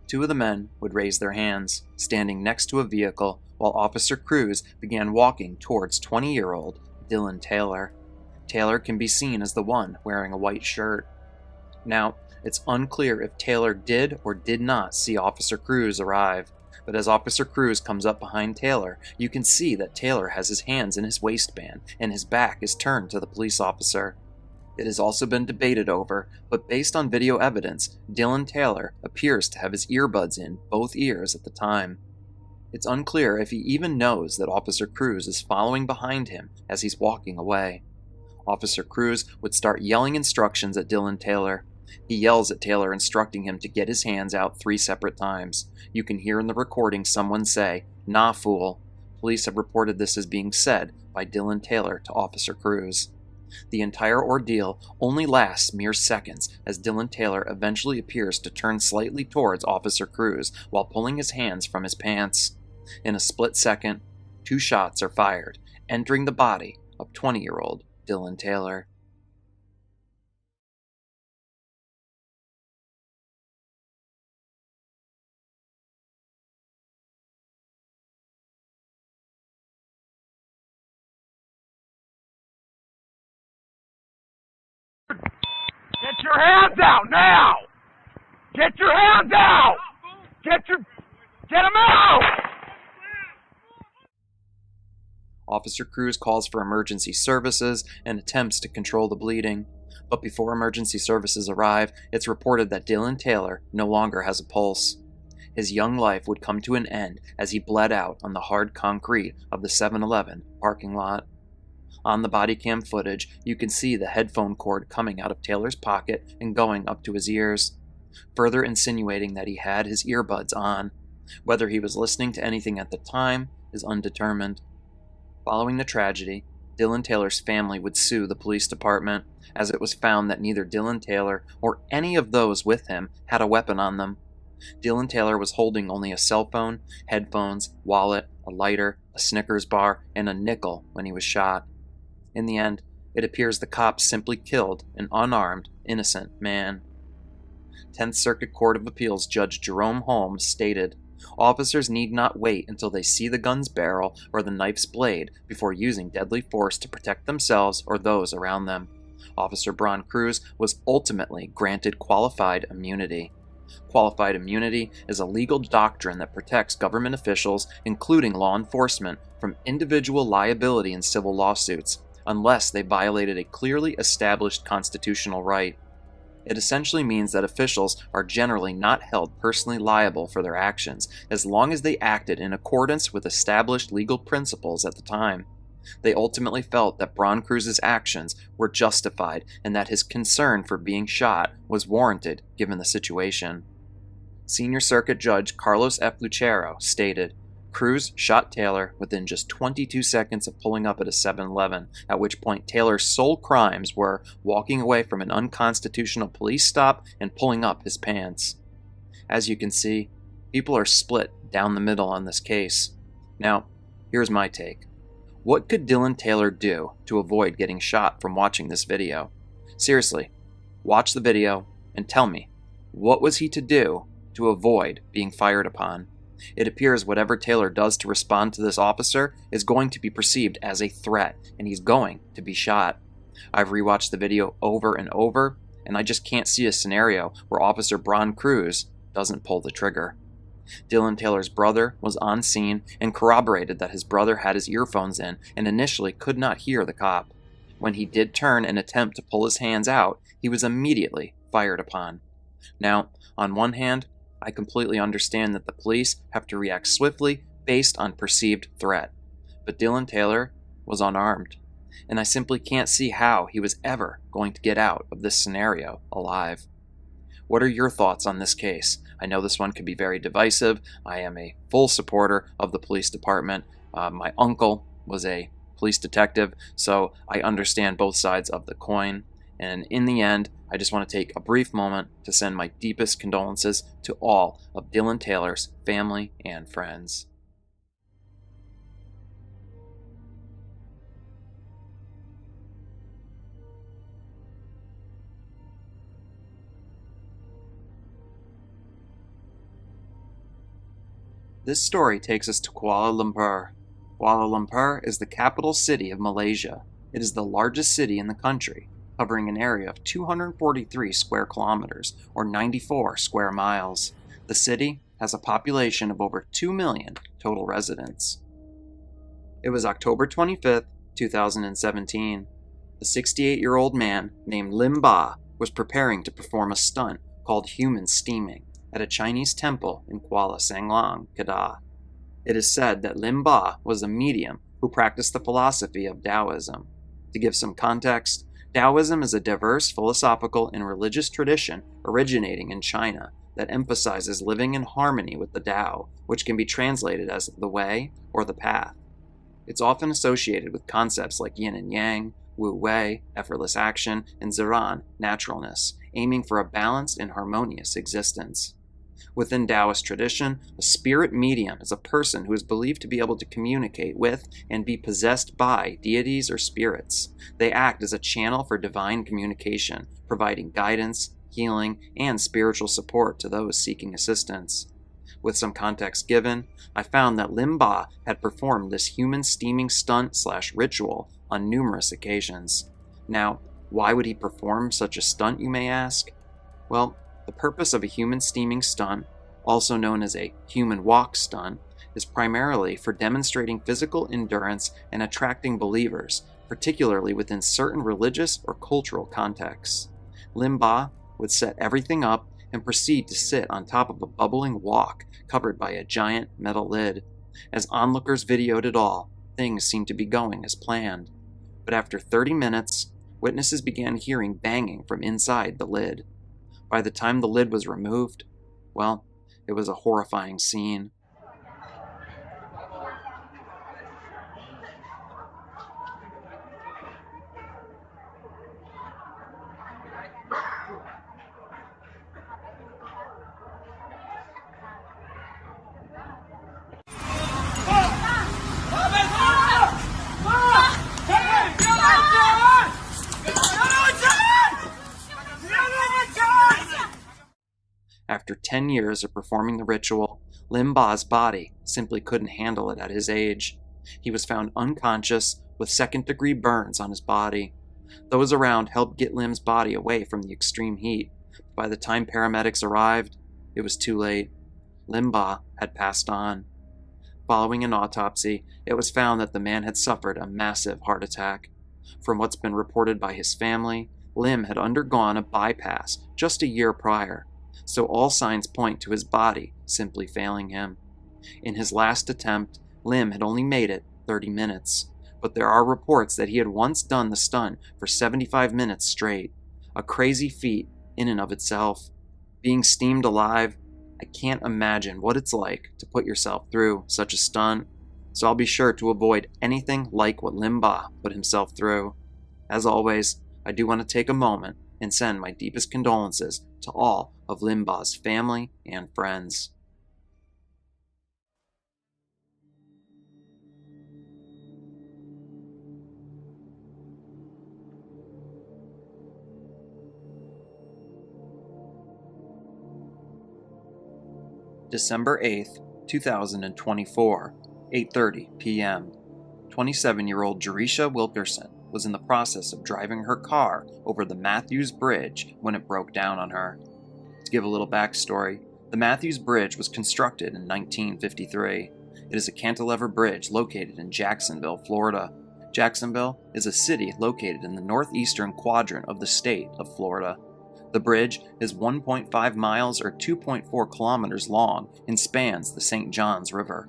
A: 2 of the men would raise their hands, standing next to a vehicle, while Officer Cruz began walking towards 20-year-old Dillon Taylor. Taylor can be seen as the one wearing a white shirt. Now, it's unclear if Taylor did or did not see Officer Cruz arrive, but as Officer Cruz comes up behind Taylor, you can see that Taylor has his hands in his waistband and his back is turned to the police officer. It has also been debated over, but based on video evidence, Dillon Taylor appears to have his earbuds in both ears at the time. It's unclear if he even knows that Officer Cruz is following behind him as he's walking away. Officer Cruz would start yelling instructions at Dillon Taylor. He yells at Taylor, instructing him to get his hands out 3 separate times. You can hear in the recording someone say, "Nah, fool." Police have reported this as being said by Dillon Taylor to Officer Cruz. The entire ordeal only lasts mere seconds as Dillon Taylor eventually appears to turn slightly towards Officer Cruz while pulling his hands from his pants. In a split second, 2 shots are fired, entering the body of 20-year-old Dillon Taylor.
G: Get your hands out now! Get your hands out! Get them out!
A: Officer Cruz calls for emergency services and attempts to control the bleeding. But before emergency services arrive, it's reported that Dillon Taylor no longer has a pulse. His young life would come to an end as he bled out on the hard concrete of the 7-Eleven parking lot. On the body cam footage, you can see the headphone cord coming out of Taylor's pocket and going up to his ears, further insinuating that he had his earbuds on. Whether he was listening to anything at the time is undetermined. Following the tragedy, Dillon Taylor's family would sue the police department, as it was found that neither Dillon Taylor or any of those with him had a weapon on them. Dillon Taylor was holding only a cell phone, headphones, wallet, a lighter, a Snickers bar, and a nickel when he was shot. In the end, it appears the cops simply killed an unarmed, innocent man. 10th Circuit Court of Appeals Judge Jerome Holmes stated, "Officers need not wait until they see the gun's barrel or the knife's blade before using deadly force to protect themselves or those around them." Officer Bron Cruz was ultimately granted qualified immunity. Qualified immunity is a legal doctrine that protects government officials, including law enforcement, from individual liability in civil lawsuits, unless they violated a clearly established constitutional right. It essentially means that officials are generally not held personally liable for their actions, as long as they acted in accordance with established legal principles at the time. They ultimately felt that Bron Cruz's actions were justified and that his concern for being shot was warranted given the situation. Senior Circuit Judge Carlos F. Lucero stated, Cruz shot Taylor within just 22 seconds of pulling up at a 7-Eleven, at which point Taylor's sole crimes were walking away from an unconstitutional police stop and pulling up his pants. As you can see, people are split down the middle on this case. Now, here's my take. What could Dillon Taylor do to avoid getting shot from watching this video? Seriously, watch the video and tell me, what was he to do to avoid being fired upon? It appears whatever Taylor does to respond to this officer is going to be perceived as a threat, and he's going to be shot. I've rewatched the video over and over, and I just can't see a scenario where Officer Bron Cruz doesn't pull the trigger. Dillon Taylor's brother was on scene and corroborated that his brother had his earphones in and initially could not hear the cop. When he did turn and attempt to pull his hands out, he was immediately fired upon. Now, on one hand, I completely understand that the police have to react swiftly based on perceived threat. But Dillon Taylor was unarmed, and I simply can't see how he was ever going to get out of this scenario alive. What are your thoughts on this case? I know this one could be very divisive. I am a full supporter of the police department. My uncle was a police detective, so I understand both sides of the coin. And in the end, I just want to take a brief moment to send my deepest condolences to all of Dillon Taylor's family and friends. This story takes us to Kuala Lumpur. Kuala Lumpur is the capital city of Malaysia. It is the largest city in the country, covering an area of 243 square kilometers, or 94 square miles. The city has a population of over 2 million total residents. It was October 25th, 2017. A 68-year-old man named Lim Ba was preparing to perform a stunt called human steaming at a Chinese temple in Kuala Sanglang, Kedah. It is said that Lim Ba was a medium who practiced the philosophy of Taoism. To give some context, Taoism is a diverse philosophical and religious tradition originating in China that emphasizes living in harmony with the Tao, which can be translated as the way or the path. It's often associated with concepts like yin and yang, wu wei, effortless action, and ziran, naturalness, aiming for a balanced and harmonious existence. Within Taoist tradition, a spirit medium is a person who is believed to be able to communicate with and be possessed by deities or spirits. They act as a channel for divine communication, providing guidance, healing, and spiritual support to those seeking assistance. With some context given, I found that Lim Ba had performed this human steaming stunt/ritual on numerous occasions. Now, why would he perform such a stunt, you may ask? Well, the purpose of a human steaming stunt, also known as a human walk stunt, is primarily for demonstrating physical endurance and attracting believers, particularly within certain religious or cultural contexts. Lim Ba would set everything up and proceed to sit on top of a bubbling wok covered by a giant metal lid. As onlookers videoed it all, things seemed to be going as planned. But after 30 minutes, witnesses began hearing banging from inside the lid. By the time the lid was removed, well, it was a horrifying scene. After 10 years of performing the ritual, Lim Ba's body simply couldn't handle it at his age. He was found unconscious with second-degree burns on his body. Those around helped get Lim's body away from the extreme heat. By the time paramedics arrived, it was too late. Lim Ba had passed on. Following an autopsy, it was found that the man had suffered a massive heart attack. From what's been reported by his family, Lim had undergone a bypass just a year prior, so all signs point to his body simply failing him. In his last attempt, Lim had only made it 30 minutes, but there are reports that he had once done the stunt for 75 minutes straight, a crazy feat in and of itself. Being steamed alive I can't imagine what it's like to put yourself through such a stunt, so I'll be sure to avoid anything like what Lim Ba put himself through. As always, I do want to take a moment and send my deepest condolences to all of Lim Ba's family and friends. December 8th, 2024, 8:30 p.m. 27-year-old Jerisha Wilkerson was in the process of driving her car over the Mathews Bridge when it broke down on her. To give a little backstory, the Mathews Bridge was constructed in 1953. It is a cantilever bridge located in Jacksonville, Florida. Jacksonville is a city located in the northeastern quadrant of the state of Florida. The bridge is 1.5 miles or 2.4 kilometers long and spans the St. Johns River.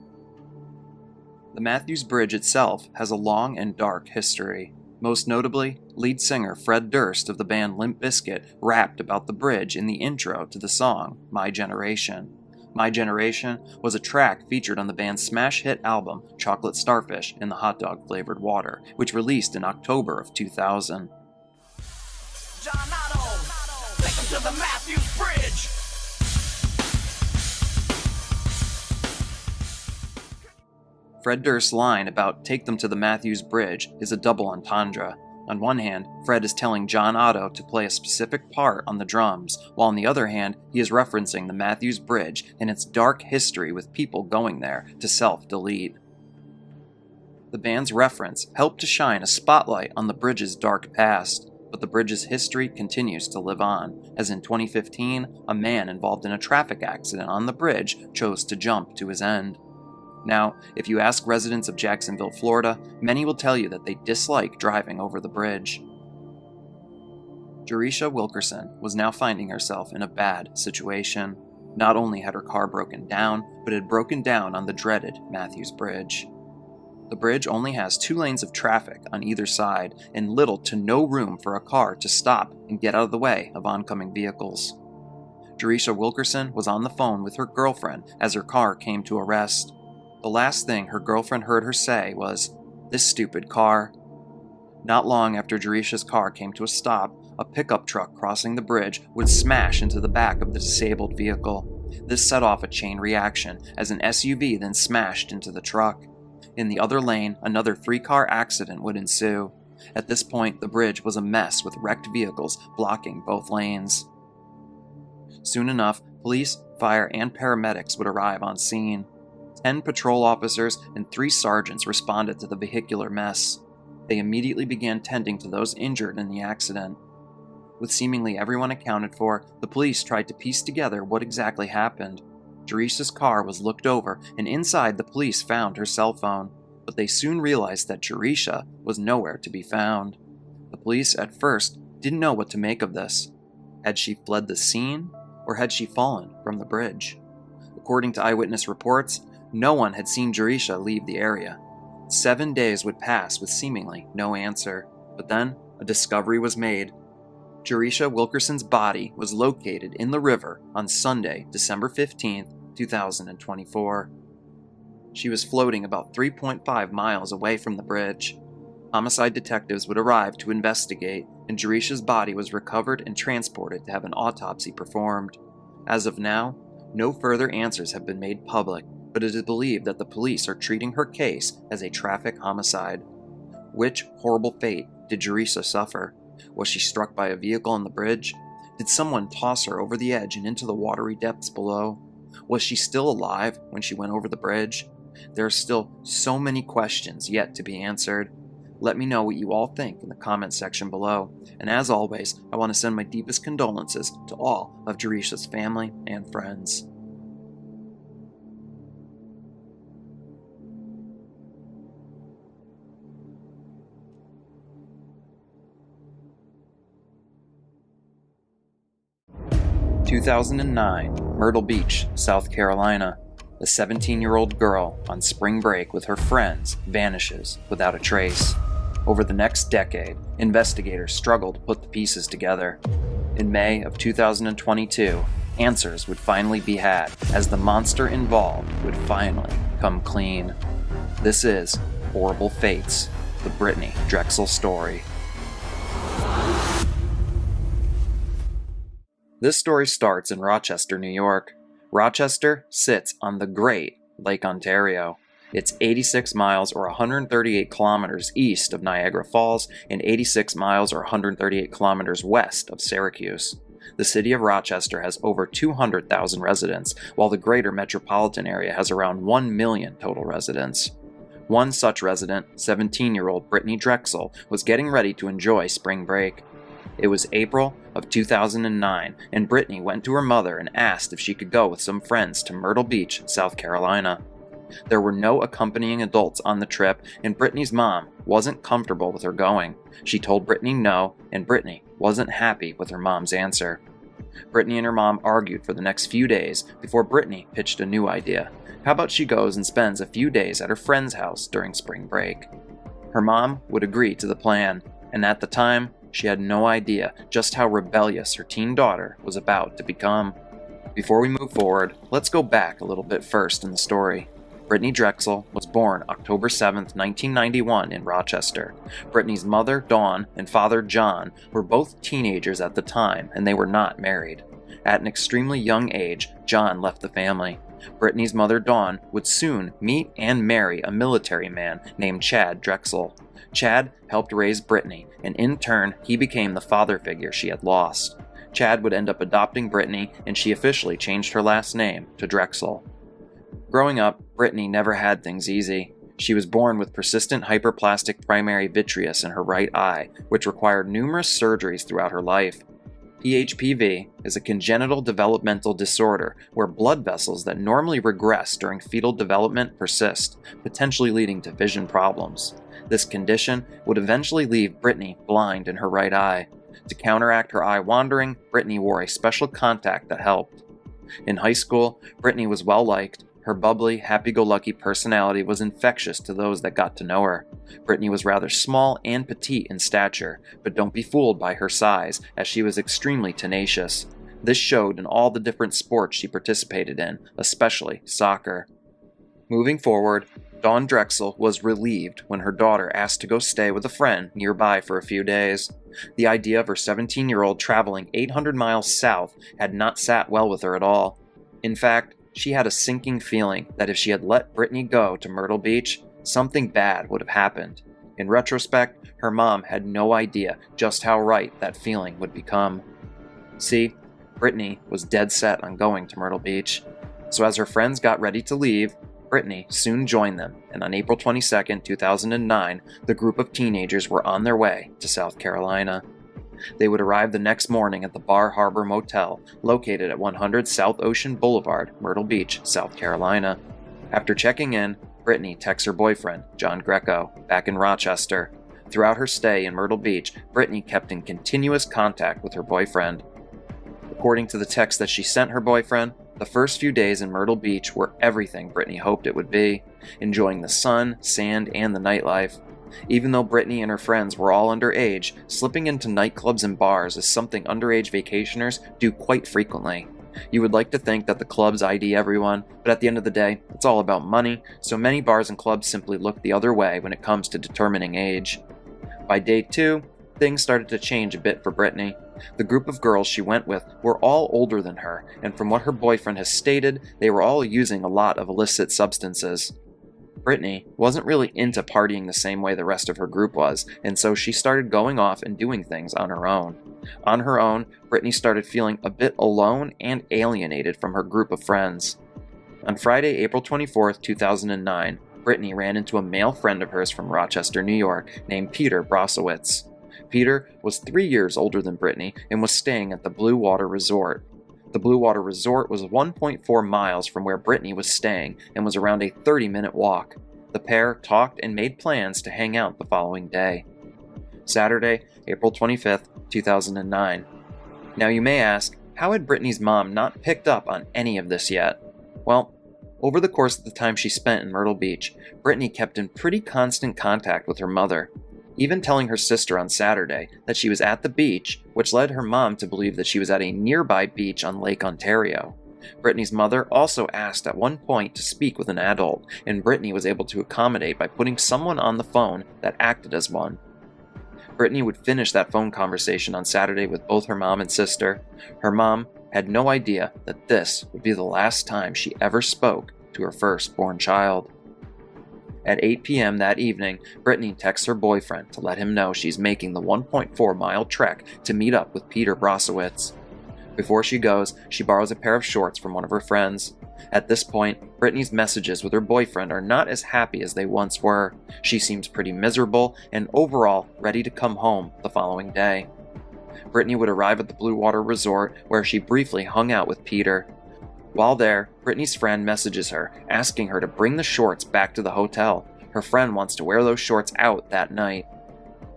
A: The Mathews Bridge itself has a long and dark history. Most notably, lead singer Fred Durst of the band Limp Bizkit rapped about the bridge in the intro to the song My Generation. My Generation was a track featured on the band's smash hit album Chocolate Starfish in the Hot Dog Flavored Water, which released in October of 2000.
G: To the Mathews Bridge.
A: Fred Durst's line about "take them to the Mathews Bridge" is a double entendre. On one hand, Fred is telling John Otto to play a specific part on the drums, while on the other hand, he is referencing the Mathews Bridge and its dark history with people going there to self-delete. The band's reference helped to shine a spotlight on the bridge's dark past. But the bridge's history continues to live on, as in 2015, a man involved in a traffic accident on the bridge chose to jump to his end. Now, if you ask residents of Jacksonville, Florida, many will tell you that they dislike driving over the bridge. Jerisha Wilkerson was now finding herself in a bad situation. Not only had her car broken down, but it had broken down on the dreaded Mathews Bridge. The bridge only has 2 lanes of traffic on either side and little to no room for a car to stop and get out of the way of oncoming vehicles. Jerisha Wilkerson was on the phone with her girlfriend as her car came to a rest. The last thing her girlfriend heard her say was, "This stupid car." Not long after Jerisha's car came to a stop, a pickup truck crossing the bridge would smash into the back of the disabled vehicle. This set off a chain reaction as an SUV then smashed into the truck. In the other lane, another 3-car accident would ensue. At this point, the bridge was a mess with wrecked vehicles blocking both lanes. Soon enough, police, fire, and paramedics would arrive on scene. 10 patrol officers and 3 sergeants responded to the vehicular mess. They immediately began tending to those injured in the accident. With seemingly everyone accounted for, the police tried to piece together what exactly happened. Jerisha's car was looked over, and inside the police found her cell phone, but they soon realized that Jerisha was nowhere to be found. The police at first didn't know what to make of this. Had she fled the scene, or had she fallen from the bridge? According to eyewitness reports, no one had seen Jerisha leave the area. 7 days would pass with seemingly no answer, but then a discovery was made. Jerisha Wilkerson's body was located in the river on Sunday, December 15th, 2024. She was floating about 3.5 miles away from the bridge. Homicide detectives would arrive to investigate, and Jerisha's body was recovered and transported to have an autopsy performed. As of now, no further answers have been made public, but it is believed that the police are treating her case as a traffic homicide. Which horrible fate did Jerisha suffer? Was she struck by a vehicle on the bridge? Did someone toss her over the edge and into the watery depths below? Was she still alive when she went over the bridge? There are still so many questions yet to be answered. Let me know what you all think in the comments section below. And as always, I want to send my deepest condolences to all of Jerisha's family and friends. (2009) Myrtle Beach, South Carolina. A 17-year-old girl on spring break with her friends vanishes without a trace. Over the next decade, investigators struggle to put the pieces together. In May of 2022, Answers would finally be had, as the monster involved would finally come clean. This is Horrible Fates, the Brittanee Drexel story. This story starts in Rochester, New York. Rochester sits on the Great Lake Ontario. It's 86 miles or 138 kilometers east of Niagara Falls and 86 miles or 138 kilometers west of Syracuse. The city of Rochester has over 200,000 residents, while the greater metropolitan area has around 1 million total residents. One such resident, 17-year-old Brittanee Drexel, was getting ready to enjoy spring break. It was April of 2009, and Brittanee went to her mother and asked if she could go with some friends to Myrtle Beach, South Carolina. There were no accompanying adults on the trip, and Brittanee's mom wasn't comfortable with her going. She told Brittanee no, and Brittanee wasn't happy with her mom's answer. Brittanee and her mom argued for the next few days before Brittanee pitched a new idea. How about she goes and spends a few days at her friend's house during spring break? Her mom would agree to the plan, and at the time, she had no idea just how rebellious her teen daughter was about to become. Before we move forward, let's go back a little bit first in the story. Brittanee Drexel was born October 7, 1991 in Rochester. Brittanee's mother, Dawn, and father, John, were both teenagers at the time, and they were not married. At an extremely young age, John left the family. Brittanee's mother, Dawn, would soon meet and marry a military man named Chad Drexel. Chad helped raise Brittanee, and in turn, he became the father figure she had lost. Chad would end up adopting Brittanee, and she officially changed her last name to Drexel. Growing up, Brittanee never had things easy. She was born with persistent hyperplastic primary vitreous in her right eye, which required numerous surgeries throughout her life. PHPV is a congenital developmental disorder where blood vessels that normally regress during fetal development persist, potentially leading to vision problems. This condition would eventually leave Brittanee blind in her right eye. To counteract her eye wandering, Brittanee wore a special contact that helped. In high school, Brittanee was well-liked. Her bubbly, happy-go-lucky personality was infectious to those that got to know her. Brittanee was rather small and petite in stature, but don't be fooled by her size, as she was extremely tenacious. This showed in all the different sports she participated in, especially soccer. Moving forward, Dawn Drexel was relieved when her daughter asked to go stay with a friend nearby for a few days. The idea of her 17-year-old traveling 800 miles south had not sat well with her at all. In fact, she had a sinking feeling that if she had let Brittanee go to Myrtle Beach, something bad would have happened. In retrospect, her mom had no idea just how right that feeling would become. See, Brittanee was dead set on going to Myrtle Beach. So as her friends got ready to leave, Brittanee soon joined them, and on April 22, 2009, the group of teenagers were on their way to South Carolina. They would arrive the next morning at the Bar Harbor Motel, located at 100 South Ocean Boulevard, Myrtle Beach, South Carolina. After checking in, Brittanee texts her boyfriend, John Greco, back in Rochester. Throughout her stay in Myrtle Beach, Brittanee kept in continuous contact with her boyfriend. According to the text that she sent her boyfriend, the first few days in Myrtle Beach were everything Brittanee hoped it would be, enjoying the sun, sand, and the nightlife. Even though Brittanee and her friends were all underage, slipping into nightclubs and bars is something underage vacationers do quite frequently. You would like to think that the clubs ID everyone, but at the end of the day, it's all about money, so many bars and clubs simply look the other way when it comes to determining age. By day 2, things started to change a bit for Brittanee. The group of girls she went with were all older than her, and from what her boyfriend has stated, they were all using a lot of illicit substances. Brittanee wasn't really into partying the same way the rest of her group was, and so she started going off and doing things on her own. On her own, Brittanee started feeling a bit alone and alienated from her group of friends. On Friday, April 24, 2009, Brittanee ran into a male friend of hers from Rochester, New York, named Peter Brosowitz. Peter was 3 years older than Brittanee and was staying at the Blue Water Resort. The Blue Water Resort was 1.4 miles from where Brittanee was staying and was around a 30-minute walk. The pair talked and made plans to hang out the following day. Saturday, April 25th, 2009. Now you may ask, how had Brittanee's mom not picked up on any of this yet? Well, over the course of the time she spent in Myrtle Beach, Brittanee kept in pretty constant contact with her mother. even telling her sister on Saturday that she was at the beach, which led her mom to believe that she was at a nearby beach on Lake Ontario. Brittanee's mother also asked at one point to speak with an adult, and Brittanee was able to accommodate by putting someone on the phone that acted as one. Brittanee would finish that phone conversation on Saturday with both her mom and sister. Her mom had no idea that this would be the last time she ever spoke to her firstborn child. At 8 p.m. that evening, Brittanee texts her boyfriend to let him know she's making the 1.4-mile trek to meet up with Peter Brasowitz. Before she goes, she borrows a pair of shorts from one of her friends. At this point, Brittanee's messages with her boyfriend are not as happy as they once were. She seems pretty miserable and overall ready to come home the following day. Brittanee would arrive at the Blue Water Resort, where she briefly hung out with Peter. While there, Brittanee's friend messages her, asking her to bring the shorts back to the hotel. Her friend wants to wear those shorts out that night.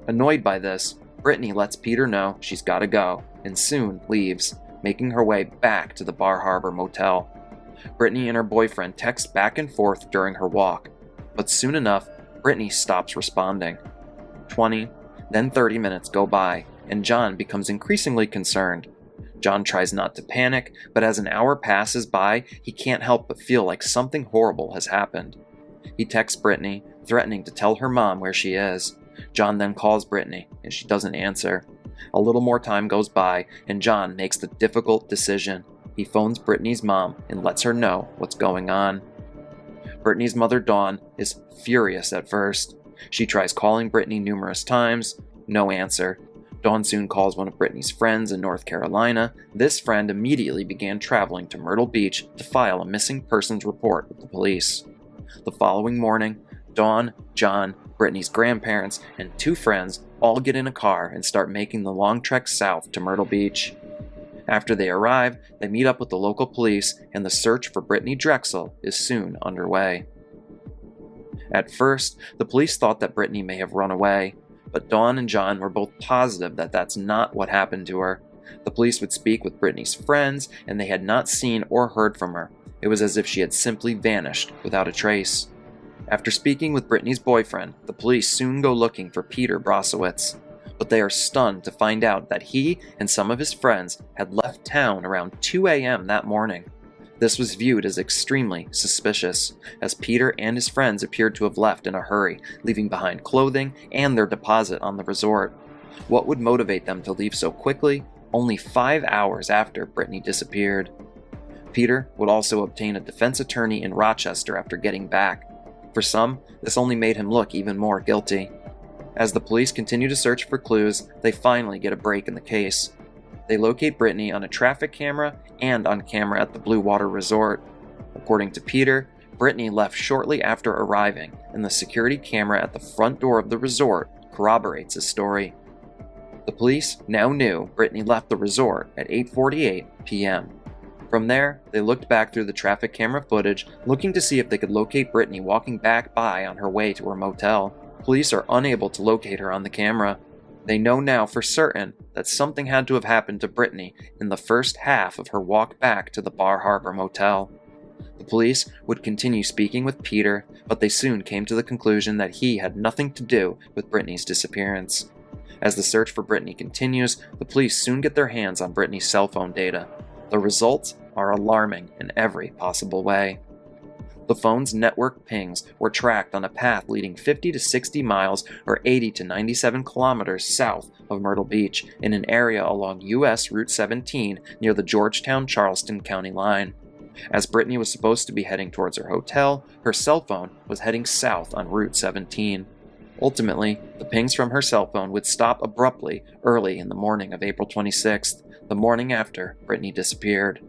A: Annoyed by this, Brittanee lets Peter know she's gotta go, and soon leaves, making her way back to the Bar Harbor Motel. Brittanee and her boyfriend text back and forth during her walk, but soon enough, Brittanee stops responding. 20, then 30 minutes go by, and John becomes increasingly concerned. John tries not to panic, but as an hour passes by, he can't help but feel like something horrible has happened. He texts Brittanee, threatening to tell her mom where she is. John then calls Brittanee, and she doesn't answer. A little more time goes by, and John makes the difficult decision. He phones Brittanee's mom and lets her know what's going on. Brittanee's mother, Dawn, is furious at first. She tries calling Brittanee numerous times, no answer. Dawn soon calls one of Brittanee's friends in North Carolina. This friend immediately began traveling to Myrtle Beach to file a missing persons report with the police. The following morning, Dawn, John, Brittanee's grandparents, and two friends all get in a car and start making the long trek south to Myrtle Beach. After they arrive, they meet up with the local police, and the search for Brittanee Drexel is soon underway. At first, the police thought that Brittanee may have run away, but Dawn and John were both positive that that's not what happened to her. The police would speak with Brittanee's friends, and they had not seen or heard from her. It was as if she had simply vanished without a trace. After speaking with Brittanee's boyfriend, the police soon go looking for Peter Brasowitz, but they are stunned to find out that he and some of his friends had left town around 2 a.m. that morning. This was viewed as extremely suspicious, as Peter and his friends appeared to have left in a hurry, leaving behind clothing and their deposit on the resort. What would motivate them to leave so quickly, only 5 hours after Brittanee disappeared? Peter would also obtain a defense attorney in Rochester after getting back. For some, this only made him look even more guilty. As the police continue to search for clues, they finally get a break in the case. They locate Brittanee on a traffic camera and on camera at the Blue Water Resort. According to Peter, Brittanee left shortly after arriving, and the security camera at the front door of the resort corroborates his story. The police now knew Brittanee left the resort at 8:48 p.m. From there, they looked back through the traffic camera footage, looking to see if they could locate Brittanee walking back by on her way to her motel. Police are unable to locate her on the camera. They know now for certain that something had to have happened to Brittanee in the first half of her walk back to the Bar Harbor Motel. The police would continue speaking with Peter, but they soon came to the conclusion that he had nothing to do with Brittanee's disappearance. As the search for Brittanee continues, the police soon get their hands on Brittanee's cell phone data. The results are alarming in every possible way. The phone's network pings were tracked on a path leading 50 to 60 miles or 80 to 97 kilometers south of Myrtle Beach in an area along US Route 17 near the Georgetown-Charleston County line. As Brittanee was supposed to be heading towards her hotel, her cell phone was heading south on Route 17. Ultimately, the pings from her cell phone would stop abruptly early in the morning of April 26th, the morning after Brittanee disappeared.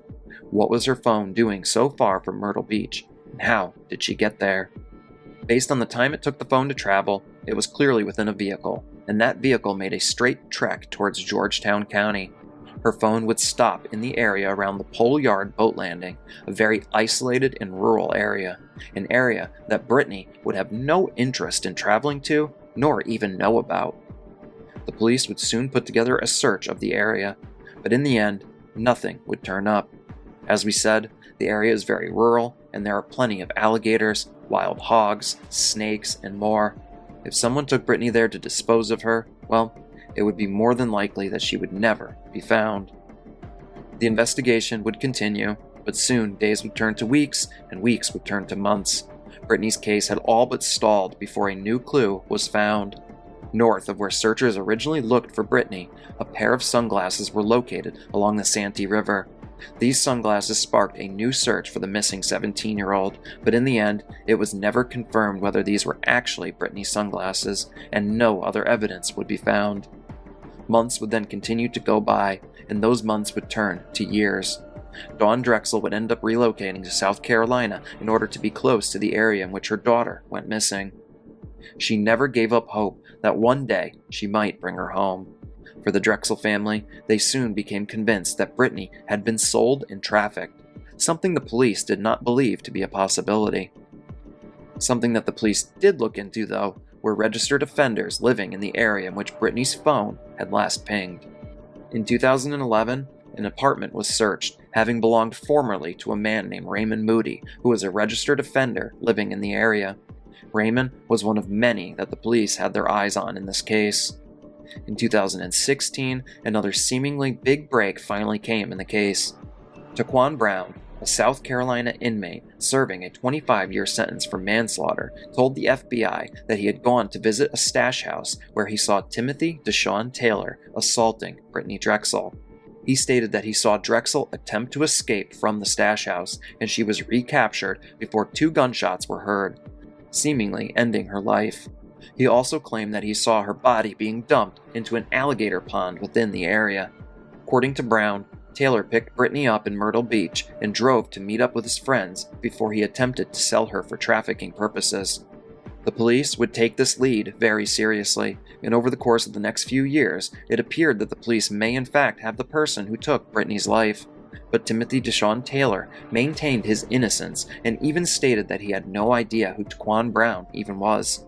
A: What was her phone doing so far from Myrtle Beach? And how did she get there? Based on the time it took the phone to travel, it was clearly within a vehicle, and that vehicle made a straight trek towards Georgetown County. Her phone would stop in the area around the Pole Yard boat landing, a very isolated and rural area, an area that Brittanee would have no interest in traveling to, nor even know about. The police would soon put together a search of the area, but in the end, nothing would turn up. As we said, the area is very rural, and there are plenty of alligators, wild hogs, snakes, and more. if someone took Brittanee there to dispose of her, well, it would be more than likely that she would never be found. The investigation would continue, but soon days would turn to weeks, and weeks would turn to months. Brittanee's case had all but stalled before a new clue was found. North of where searchers originally looked for Brittanee, a pair of sunglasses were located along the Santee River. These sunglasses sparked a new search for the missing 17-year-old, but in the end, it was never confirmed whether these were actually Brittanee's sunglasses, and no other evidence would be found. Months would then continue to go by, and those months would turn to years. Dawn Drexel would end up relocating to South Carolina in order to be close to the area in which her daughter went missing. She never gave up hope that one day she might bring her home. For the Drexel family, they soon became convinced that Brittanee had been sold and trafficked, something the police did not believe to be a possibility. Something that the police did look into, though, were registered offenders living in the area in which Brittanee's phone had last pinged. In 2011, an apartment was searched, having belonged formerly to a man named Raymond Moody, who was a registered offender living in the area. Raymond was one of many that the police had their eyes on in this case. In 2016, another seemingly big break finally came in the case. Taquan Brown, a South Carolina inmate serving a 25-year sentence for manslaughter, told the FBI that he had gone to visit a stash house where he saw Timothy Deshaun Taylor assaulting Brittanee Drexel. He stated that he saw Drexel attempt to escape from the stash house, and she was recaptured before 2 gunshots were heard, seemingly ending her life. He also claimed that he saw her body being dumped into an alligator pond within the area. According to Brown, Taylor picked Brittanee up in Myrtle Beach and drove to meet up with his friends before he attempted to sell her for trafficking purposes. The police would take this lead very seriously, and over the course of the next few years, it appeared that the police may in fact have the person who took Brittanee's life. But Timothy Deshaun Taylor maintained his innocence and even stated that he had no idea who Taquan Brown even was.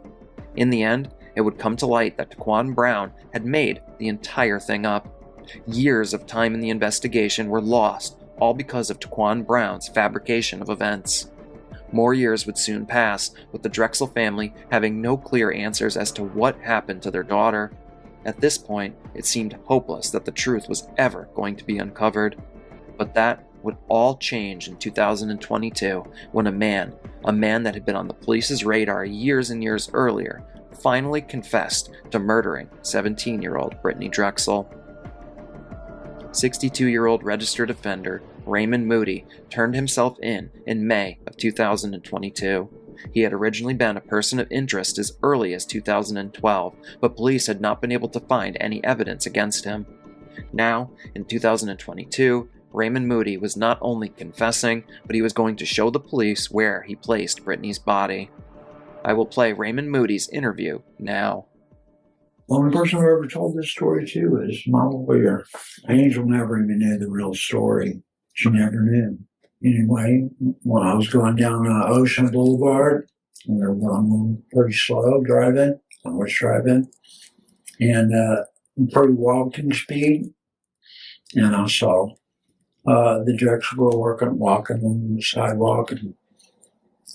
A: In the end, it would come to light that Taquan Brown had made the entire thing up. Years of time in the investigation were lost, all because of Taquan Brown's fabrication of events. More years would soon pass, with the Drexel family having no clear answers as to what happened to their daughter. At this point, it seemed hopeless that the truth was ever going to be uncovered. But that would all change in 2022 when a man that had been on the police's radar years and years earlier, finally confessed to murdering 17-year-old Brittanee Drexel. 62-year-old registered offender Raymond Moody turned himself in May of 2022. He had originally been a person of interest as early as 2012, but police had not been able to find any evidence against him. Now, in 2022, Raymond Moody was not only confessing, but he was going to show the police where he placed Brittanee's body. I will play Raymond Moody's interview now.
H: The only person who ever told this story to is my lawyer. Angel never even knew the real story. She never knew. Anyway, when I was going down Ocean Boulevard, we were going pretty slow driving. I was driving, and pretty walking speed, and I saw the Drexel girl walking on the sidewalk, and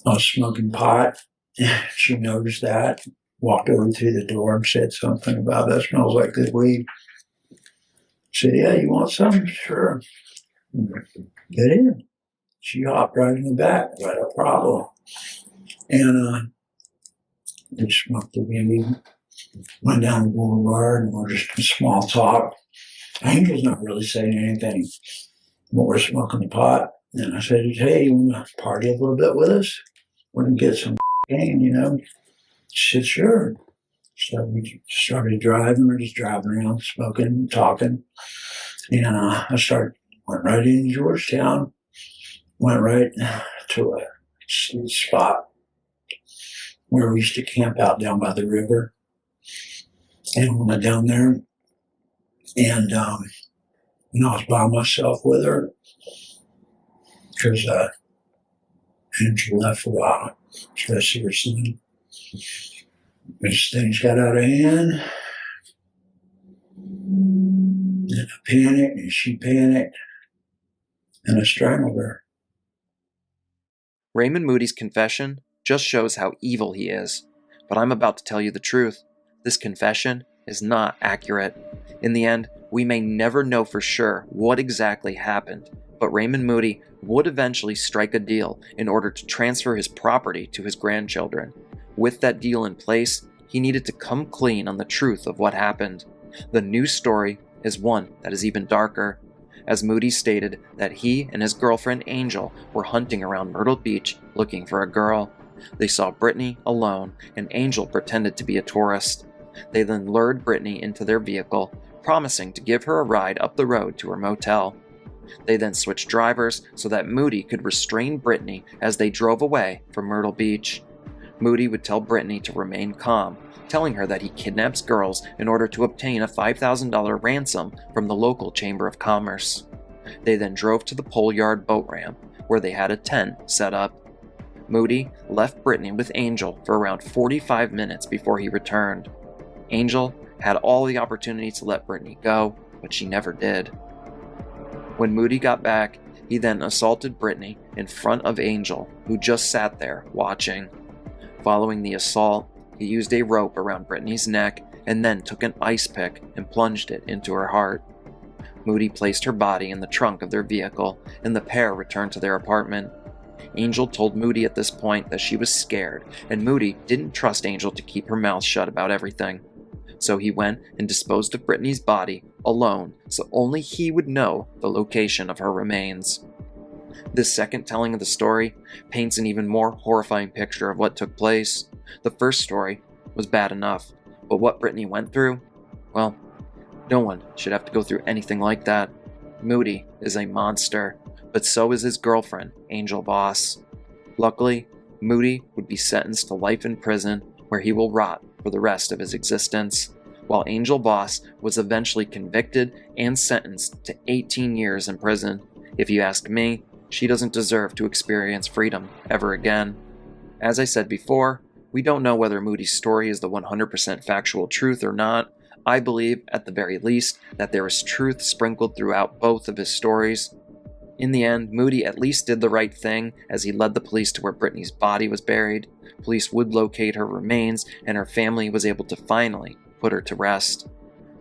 H: I was smoking pot. She noticed that, walked over to the door and said something about that smells like good weed. I said, yeah, you want some? Sure. Get in. She hopped right in the back, right a problem. And we smoked the weed, went down the boulevard, and we're just in small talk. Angel's not really saying anything. But we're smoking the pot. And I said, hey, you want to party a little bit with us? We're going to get some game, you know? She said, sure. So we started driving. We're just driving around, smoking, talking. And I went right into Georgetown, went right to a spot where we used to camp out down by the river. And we went down there, and I was by myself with her because Angel left for a while. She got to see her son. As things got out of hand, and I panicked, and she panicked, and I strangled her.
A: Raymond Moody's confession just shows how evil he is. But I'm about to tell you the truth. This confession is not accurate. In the end, we may never know for sure what exactly happened, but Raymond Moody would eventually strike a deal in order to transfer his property to his grandchildren. With that deal in place, he needed to come clean on the truth of what happened. The new story is one that is even darker, as Moody stated that he and his girlfriend Angel were hunting around Myrtle Beach looking for a girl. They saw Brittanee alone, and Angel pretended to be a tourist. They then lured Brittanee into their vehicle, promising to give her a ride up the road to her motel. They then switched drivers so that Moody could restrain Brittanee as they drove away from Myrtle Beach. Moody would tell Brittanee to remain calm, telling her that he kidnaps girls in order to obtain a $5,000 ransom from the local Chamber of Commerce. They then drove to the Pole Yard boat ramp, where they had a tent set up. Moody left Brittanee with Angel for around 45 minutes before he returned. Angel had all the opportunity to let Brittanee go, but she never did. When Moody got back, he then assaulted Brittanee in front of Angel, who just sat there watching. Following the assault, he used a rope around Brittanee's neck and then took an ice pick and plunged it into her heart. Moody placed her body in the trunk of their vehicle, and the pair returned to their apartment. Angel told Moody at this point that she was scared, and Moody didn't trust Angel to keep her mouth shut about everything. So he went and disposed of Brittanee's body alone, so only he would know the location of her remains. This second telling of the story paints an even more horrifying picture of what took place. The first story was bad enough, but what Brittanee went through, well, no one should have to go through anything like that. Moody is a monster, but so is his girlfriend, Angel Voss. Luckily, Moody would be sentenced to life in prison, where he will rot for the rest of his existence, while Angel Voss was eventually convicted and sentenced to 18 years in prison. If you ask me, she doesn't deserve to experience freedom ever again. As I said before, we don't know whether Moody's story is the 100% factual truth or not. I believe, at the very least, that there is truth sprinkled throughout both of his stories. In the end, Moody at least did the right thing, as he led the police to where Brittanee's body was buried. Police would locate her remains, and her family was able to finally put her to rest.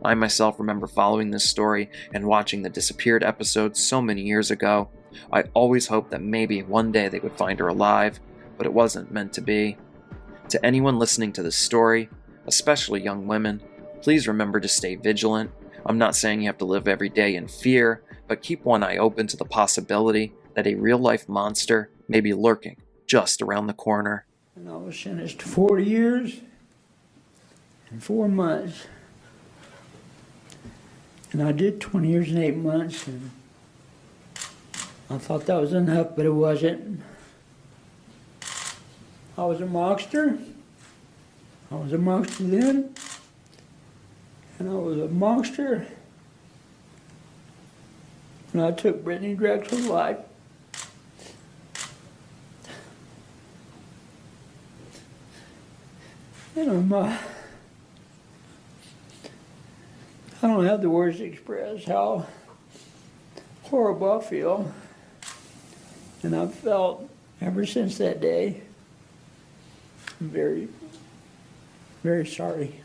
A: I myself remember following this story and watching the disappeared episode so many years ago. I always hoped that maybe one day they would find her alive, but it wasn't meant to be. To anyone listening to this story, especially young women, please remember to stay vigilant. I'm not saying you have to live every day in fear, but keep one eye open to the possibility that a real-life monster may be lurking just around the corner.
I: And I was sentenced to 40 years and 4 months. And I did 20 years and 8 months, and I thought that was enough, but it wasn't. I was a monster. I was a monster then, and I was a monster when I took Brittanee Drexel's life. And I don't have the words to express how horrible I feel. And I've felt ever since that day. I'm very, very sorry.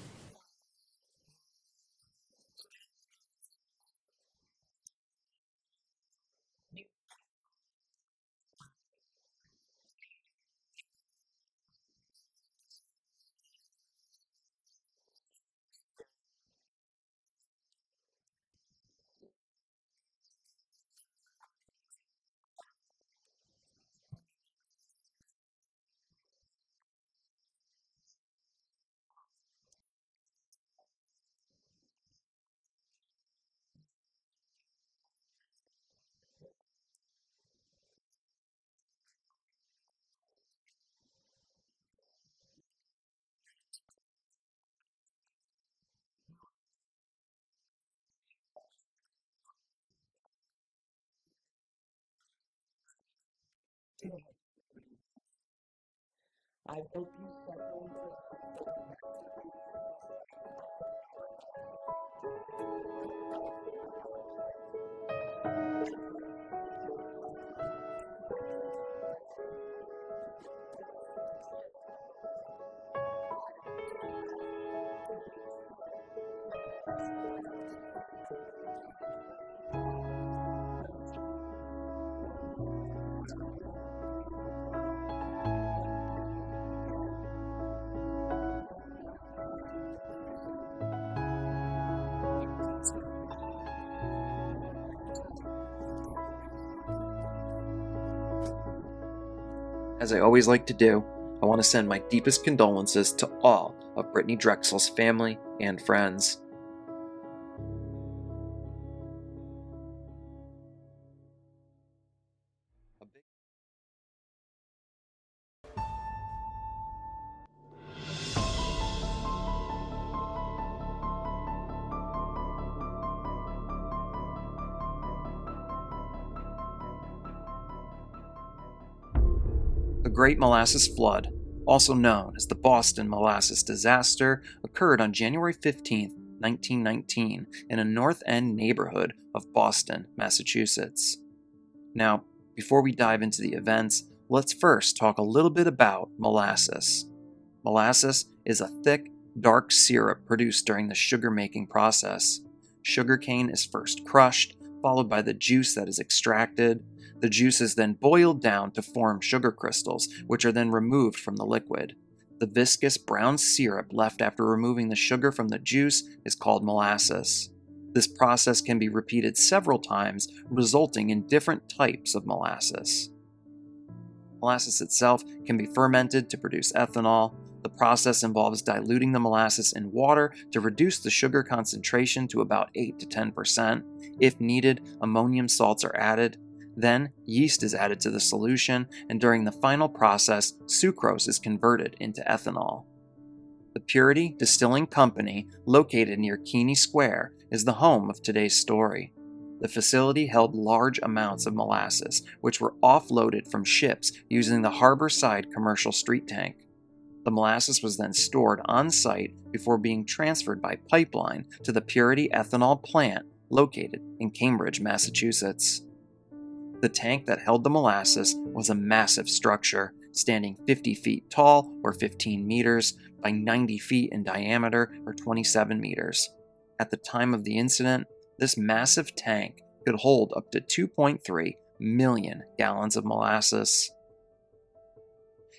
I: I hope you settle.
A: As I always like to do, I want to send my deepest condolences to all of Brittanee Drexel's family and friends. The Great Molasses Flood, also known as the Boston Molasses Disaster, occurred on January 15, 1919, in a North End neighborhood of Boston, Massachusetts. Now, before we dive into the events, let's first talk a little bit about molasses. Molasses is a thick, dark syrup produced during the sugar-making process. Sugarcane is first crushed, followed by the juice that is extracted. The juice is then boiled down to form sugar crystals, which are then removed from the liquid. The viscous brown syrup left after removing the sugar from the juice is called molasses. This process can be repeated several times, resulting in different types of molasses. Molasses itself can be fermented to produce ethanol. The process involves diluting the molasses in water to reduce the sugar concentration to about 8 to 10%. If needed, ammonium salts are added. Then, yeast is added to the solution, and during the final process, sucrose is converted into ethanol. The Purity Distilling Company, located near Keeney Square, is the home of today's story. The facility held large amounts of molasses, which were offloaded from ships using the harborside commercial street tank. The molasses was then stored on site before being transferred by pipeline to the Purity Ethanol plant located in Cambridge, Massachusetts. The tank that held the molasses was a massive structure, standing 50 feet tall, or 15 meters, by 90 feet in diameter, or 27 meters. At the time of the incident, this massive tank could hold up to 2.3 million gallons of molasses.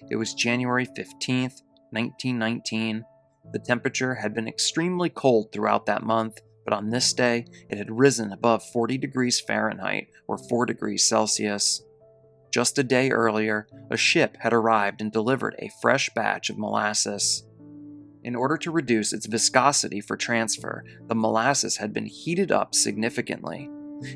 A: It was January 15th, 1919. The temperature had been extremely cold throughout that month, but on this day, it had risen above 40 degrees Fahrenheit, or 4 degrees Celsius. Just a day earlier, a ship had arrived and delivered a fresh batch of molasses. In order to reduce its viscosity for transfer, the molasses had been heated up significantly.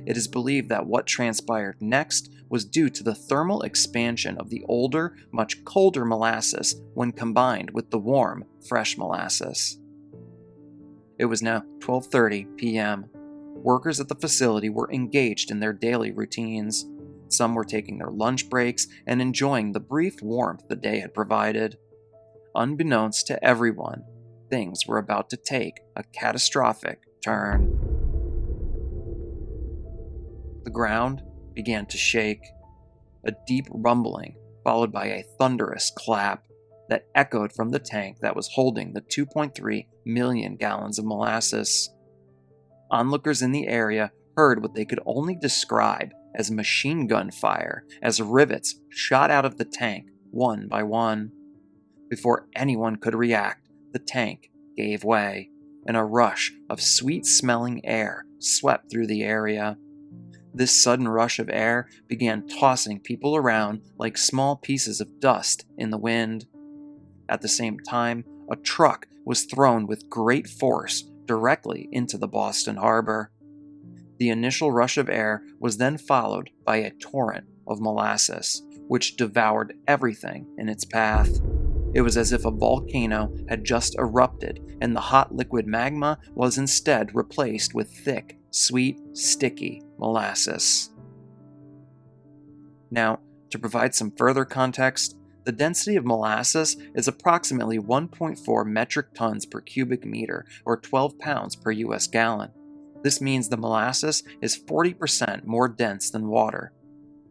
A: It is believed that what transpired next was due to the thermal expansion of the older, much colder molasses when combined with the warm, fresh molasses. It was now 12:30 p.m. Workers at the facility were engaged in their daily routines. Some were taking their lunch breaks and enjoying the brief warmth the day had provided. Unbeknownst to everyone, things were about to take a catastrophic turn. The ground began to shake. A deep rumbling, followed by a thunderous clap that echoed from the tank that was holding the 2.3 million gallons of molasses. Onlookers in the area heard what they could only describe as machine gun fire as rivets shot out of the tank one by one. Before anyone could react, the tank gave way, and a rush of sweet-smelling air swept through the area. This sudden rush of air began tossing people around like small pieces of dust in the wind. At the same time, a truck was thrown with great force directly into the Boston harbor. The initial rush of air was then followed by a torrent of molasses, which devoured everything in its path. It was as if a volcano had just erupted, and the hot liquid magma was instead replaced with thick, sweet, sticky molasses. Now, to provide some further context, the density of molasses is approximately 1.4 metric tons per cubic meter, or 12 pounds per US gallon. This means the molasses is 40% more dense than water.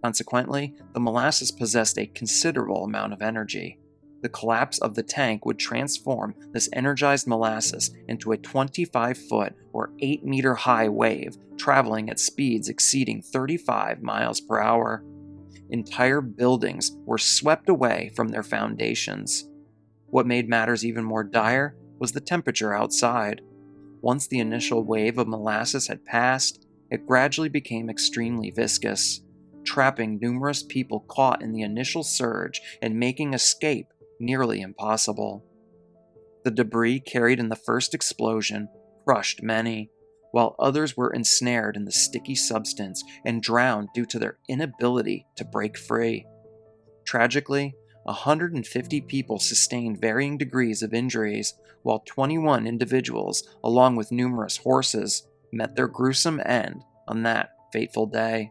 A: Consequently, the molasses possessed a considerable amount of energy. The collapse of the tank would transform this energized molasses into a 25-foot or 8-meter high wave, traveling at speeds exceeding 35 miles per hour. Entire buildings were swept away from their foundations. What made matters even more dire was the temperature outside. Once the initial wave of molasses had passed, it gradually became extremely viscous. trapping numerous people caught in the initial surge and making escape nearly impossible. The debris carried in the first explosion crushed many, while others were ensnared in the sticky substance and drowned due to their inability to break free. Tragically, 150 people sustained varying degrees of injuries, while 21 individuals, along with numerous horses, met their gruesome end on that fateful day.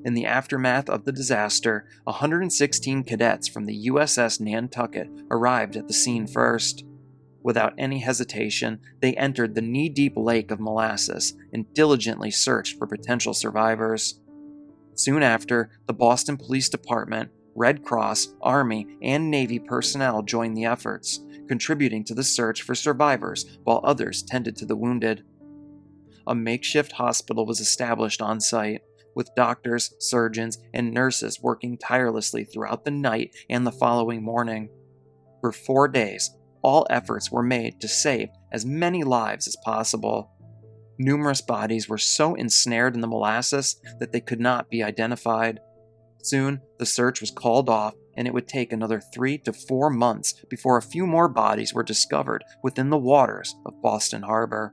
A: In the aftermath of the disaster, 116 cadets from the USS Nantucket arrived at the scene first. Without any hesitation, they entered the knee-deep lake of Molasses and diligently searched for potential survivors. Soon after, the Boston Police Department, Red Cross, Army, and Navy personnel joined the efforts, contributing to the search for survivors while others tended to the wounded. A makeshift hospital was established on site, with doctors, surgeons, and nurses working tirelessly throughout the night and the following morning. For 4 days, all efforts were made to save as many lives as possible. Numerous bodies were so ensnared in the molasses that they could not be identified. Soon, the search was called off, and it would take another 3 to 4 months before a few more bodies were discovered within the waters of Boston Harbor.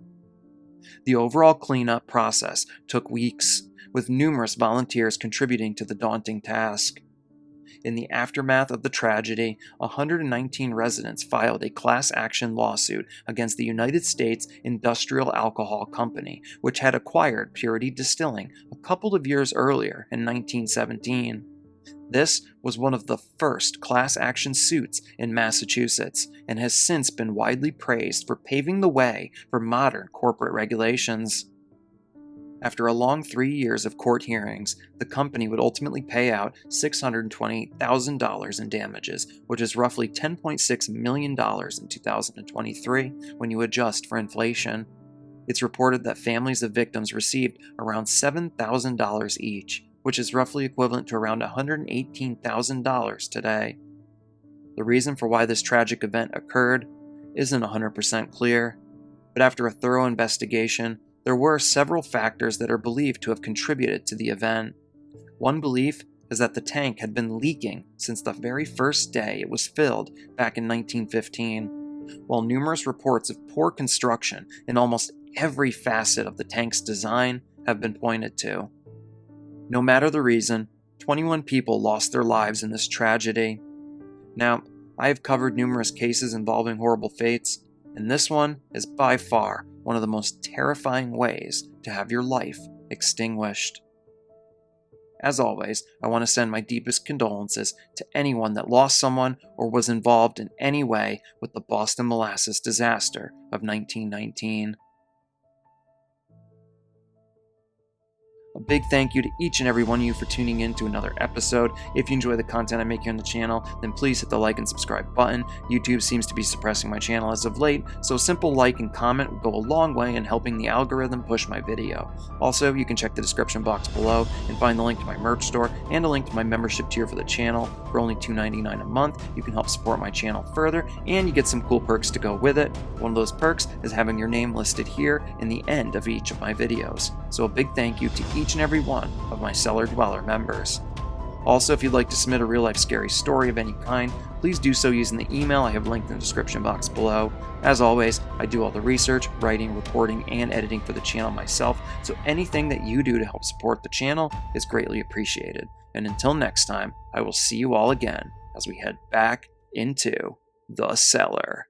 A: The overall cleanup process took weeks, with numerous volunteers contributing to the daunting task. In the aftermath of the tragedy, 119 residents filed a class action lawsuit against the United States Industrial Alcohol Company, which had acquired Purity Distilling a couple of years earlier in 1917. This was one of the first class action suits in Massachusetts and has since been widely praised for paving the way for modern corporate regulations. After a long 3 years of court hearings, the company would ultimately pay out $628,000 in damages, which is roughly $10.6 million in 2023 when you adjust for inflation. It's reported that families of victims received around $7,000 each, which is roughly equivalent to around $118,000 today. The reason for why this tragic event occurred isn't 100% clear, but after a thorough investigation, there were several factors that are believed to have contributed to the event. One belief is that the tank had been leaking since the very first day it was filled back in 1915, while numerous reports of poor construction in almost every facet of the tank's design have been pointed to. No matter the reason, 21 people lost their lives in this tragedy. Now, I have covered numerous cases involving horrible fates, and this one is by far one of the most terrifying ways to have your life extinguished. As always, I want to send my deepest condolences to anyone that lost someone or was involved in any way with the Boston Molasses disaster of 1919. A big thank you to each and every one of you for tuning in to another episode. If you enjoy the content I make here on the channel, then please hit the like and subscribe button. YouTube seems to be suppressing my channel as of late, so a simple like and comment would go a long way in helping the algorithm push my video. Also, you can check the description box below and find the link to my merch store and a link to my membership tier for the channel. For only $2.99 a month, you can help support my channel further, and you get some cool perks to go with it. One of those perks is having your name listed here in the end of each of my videos. So a big thank you to each and every one of my Cellar Dweller members. Also, if you'd like to submit a real-life scary story of any kind, please do so using the email I have linked in the description box below. As always, I do all the research, writing, recording, and editing for the channel myself, so anything that you do to help support the channel is greatly appreciated. And until next time, I will see you all again as we head back into the cellar.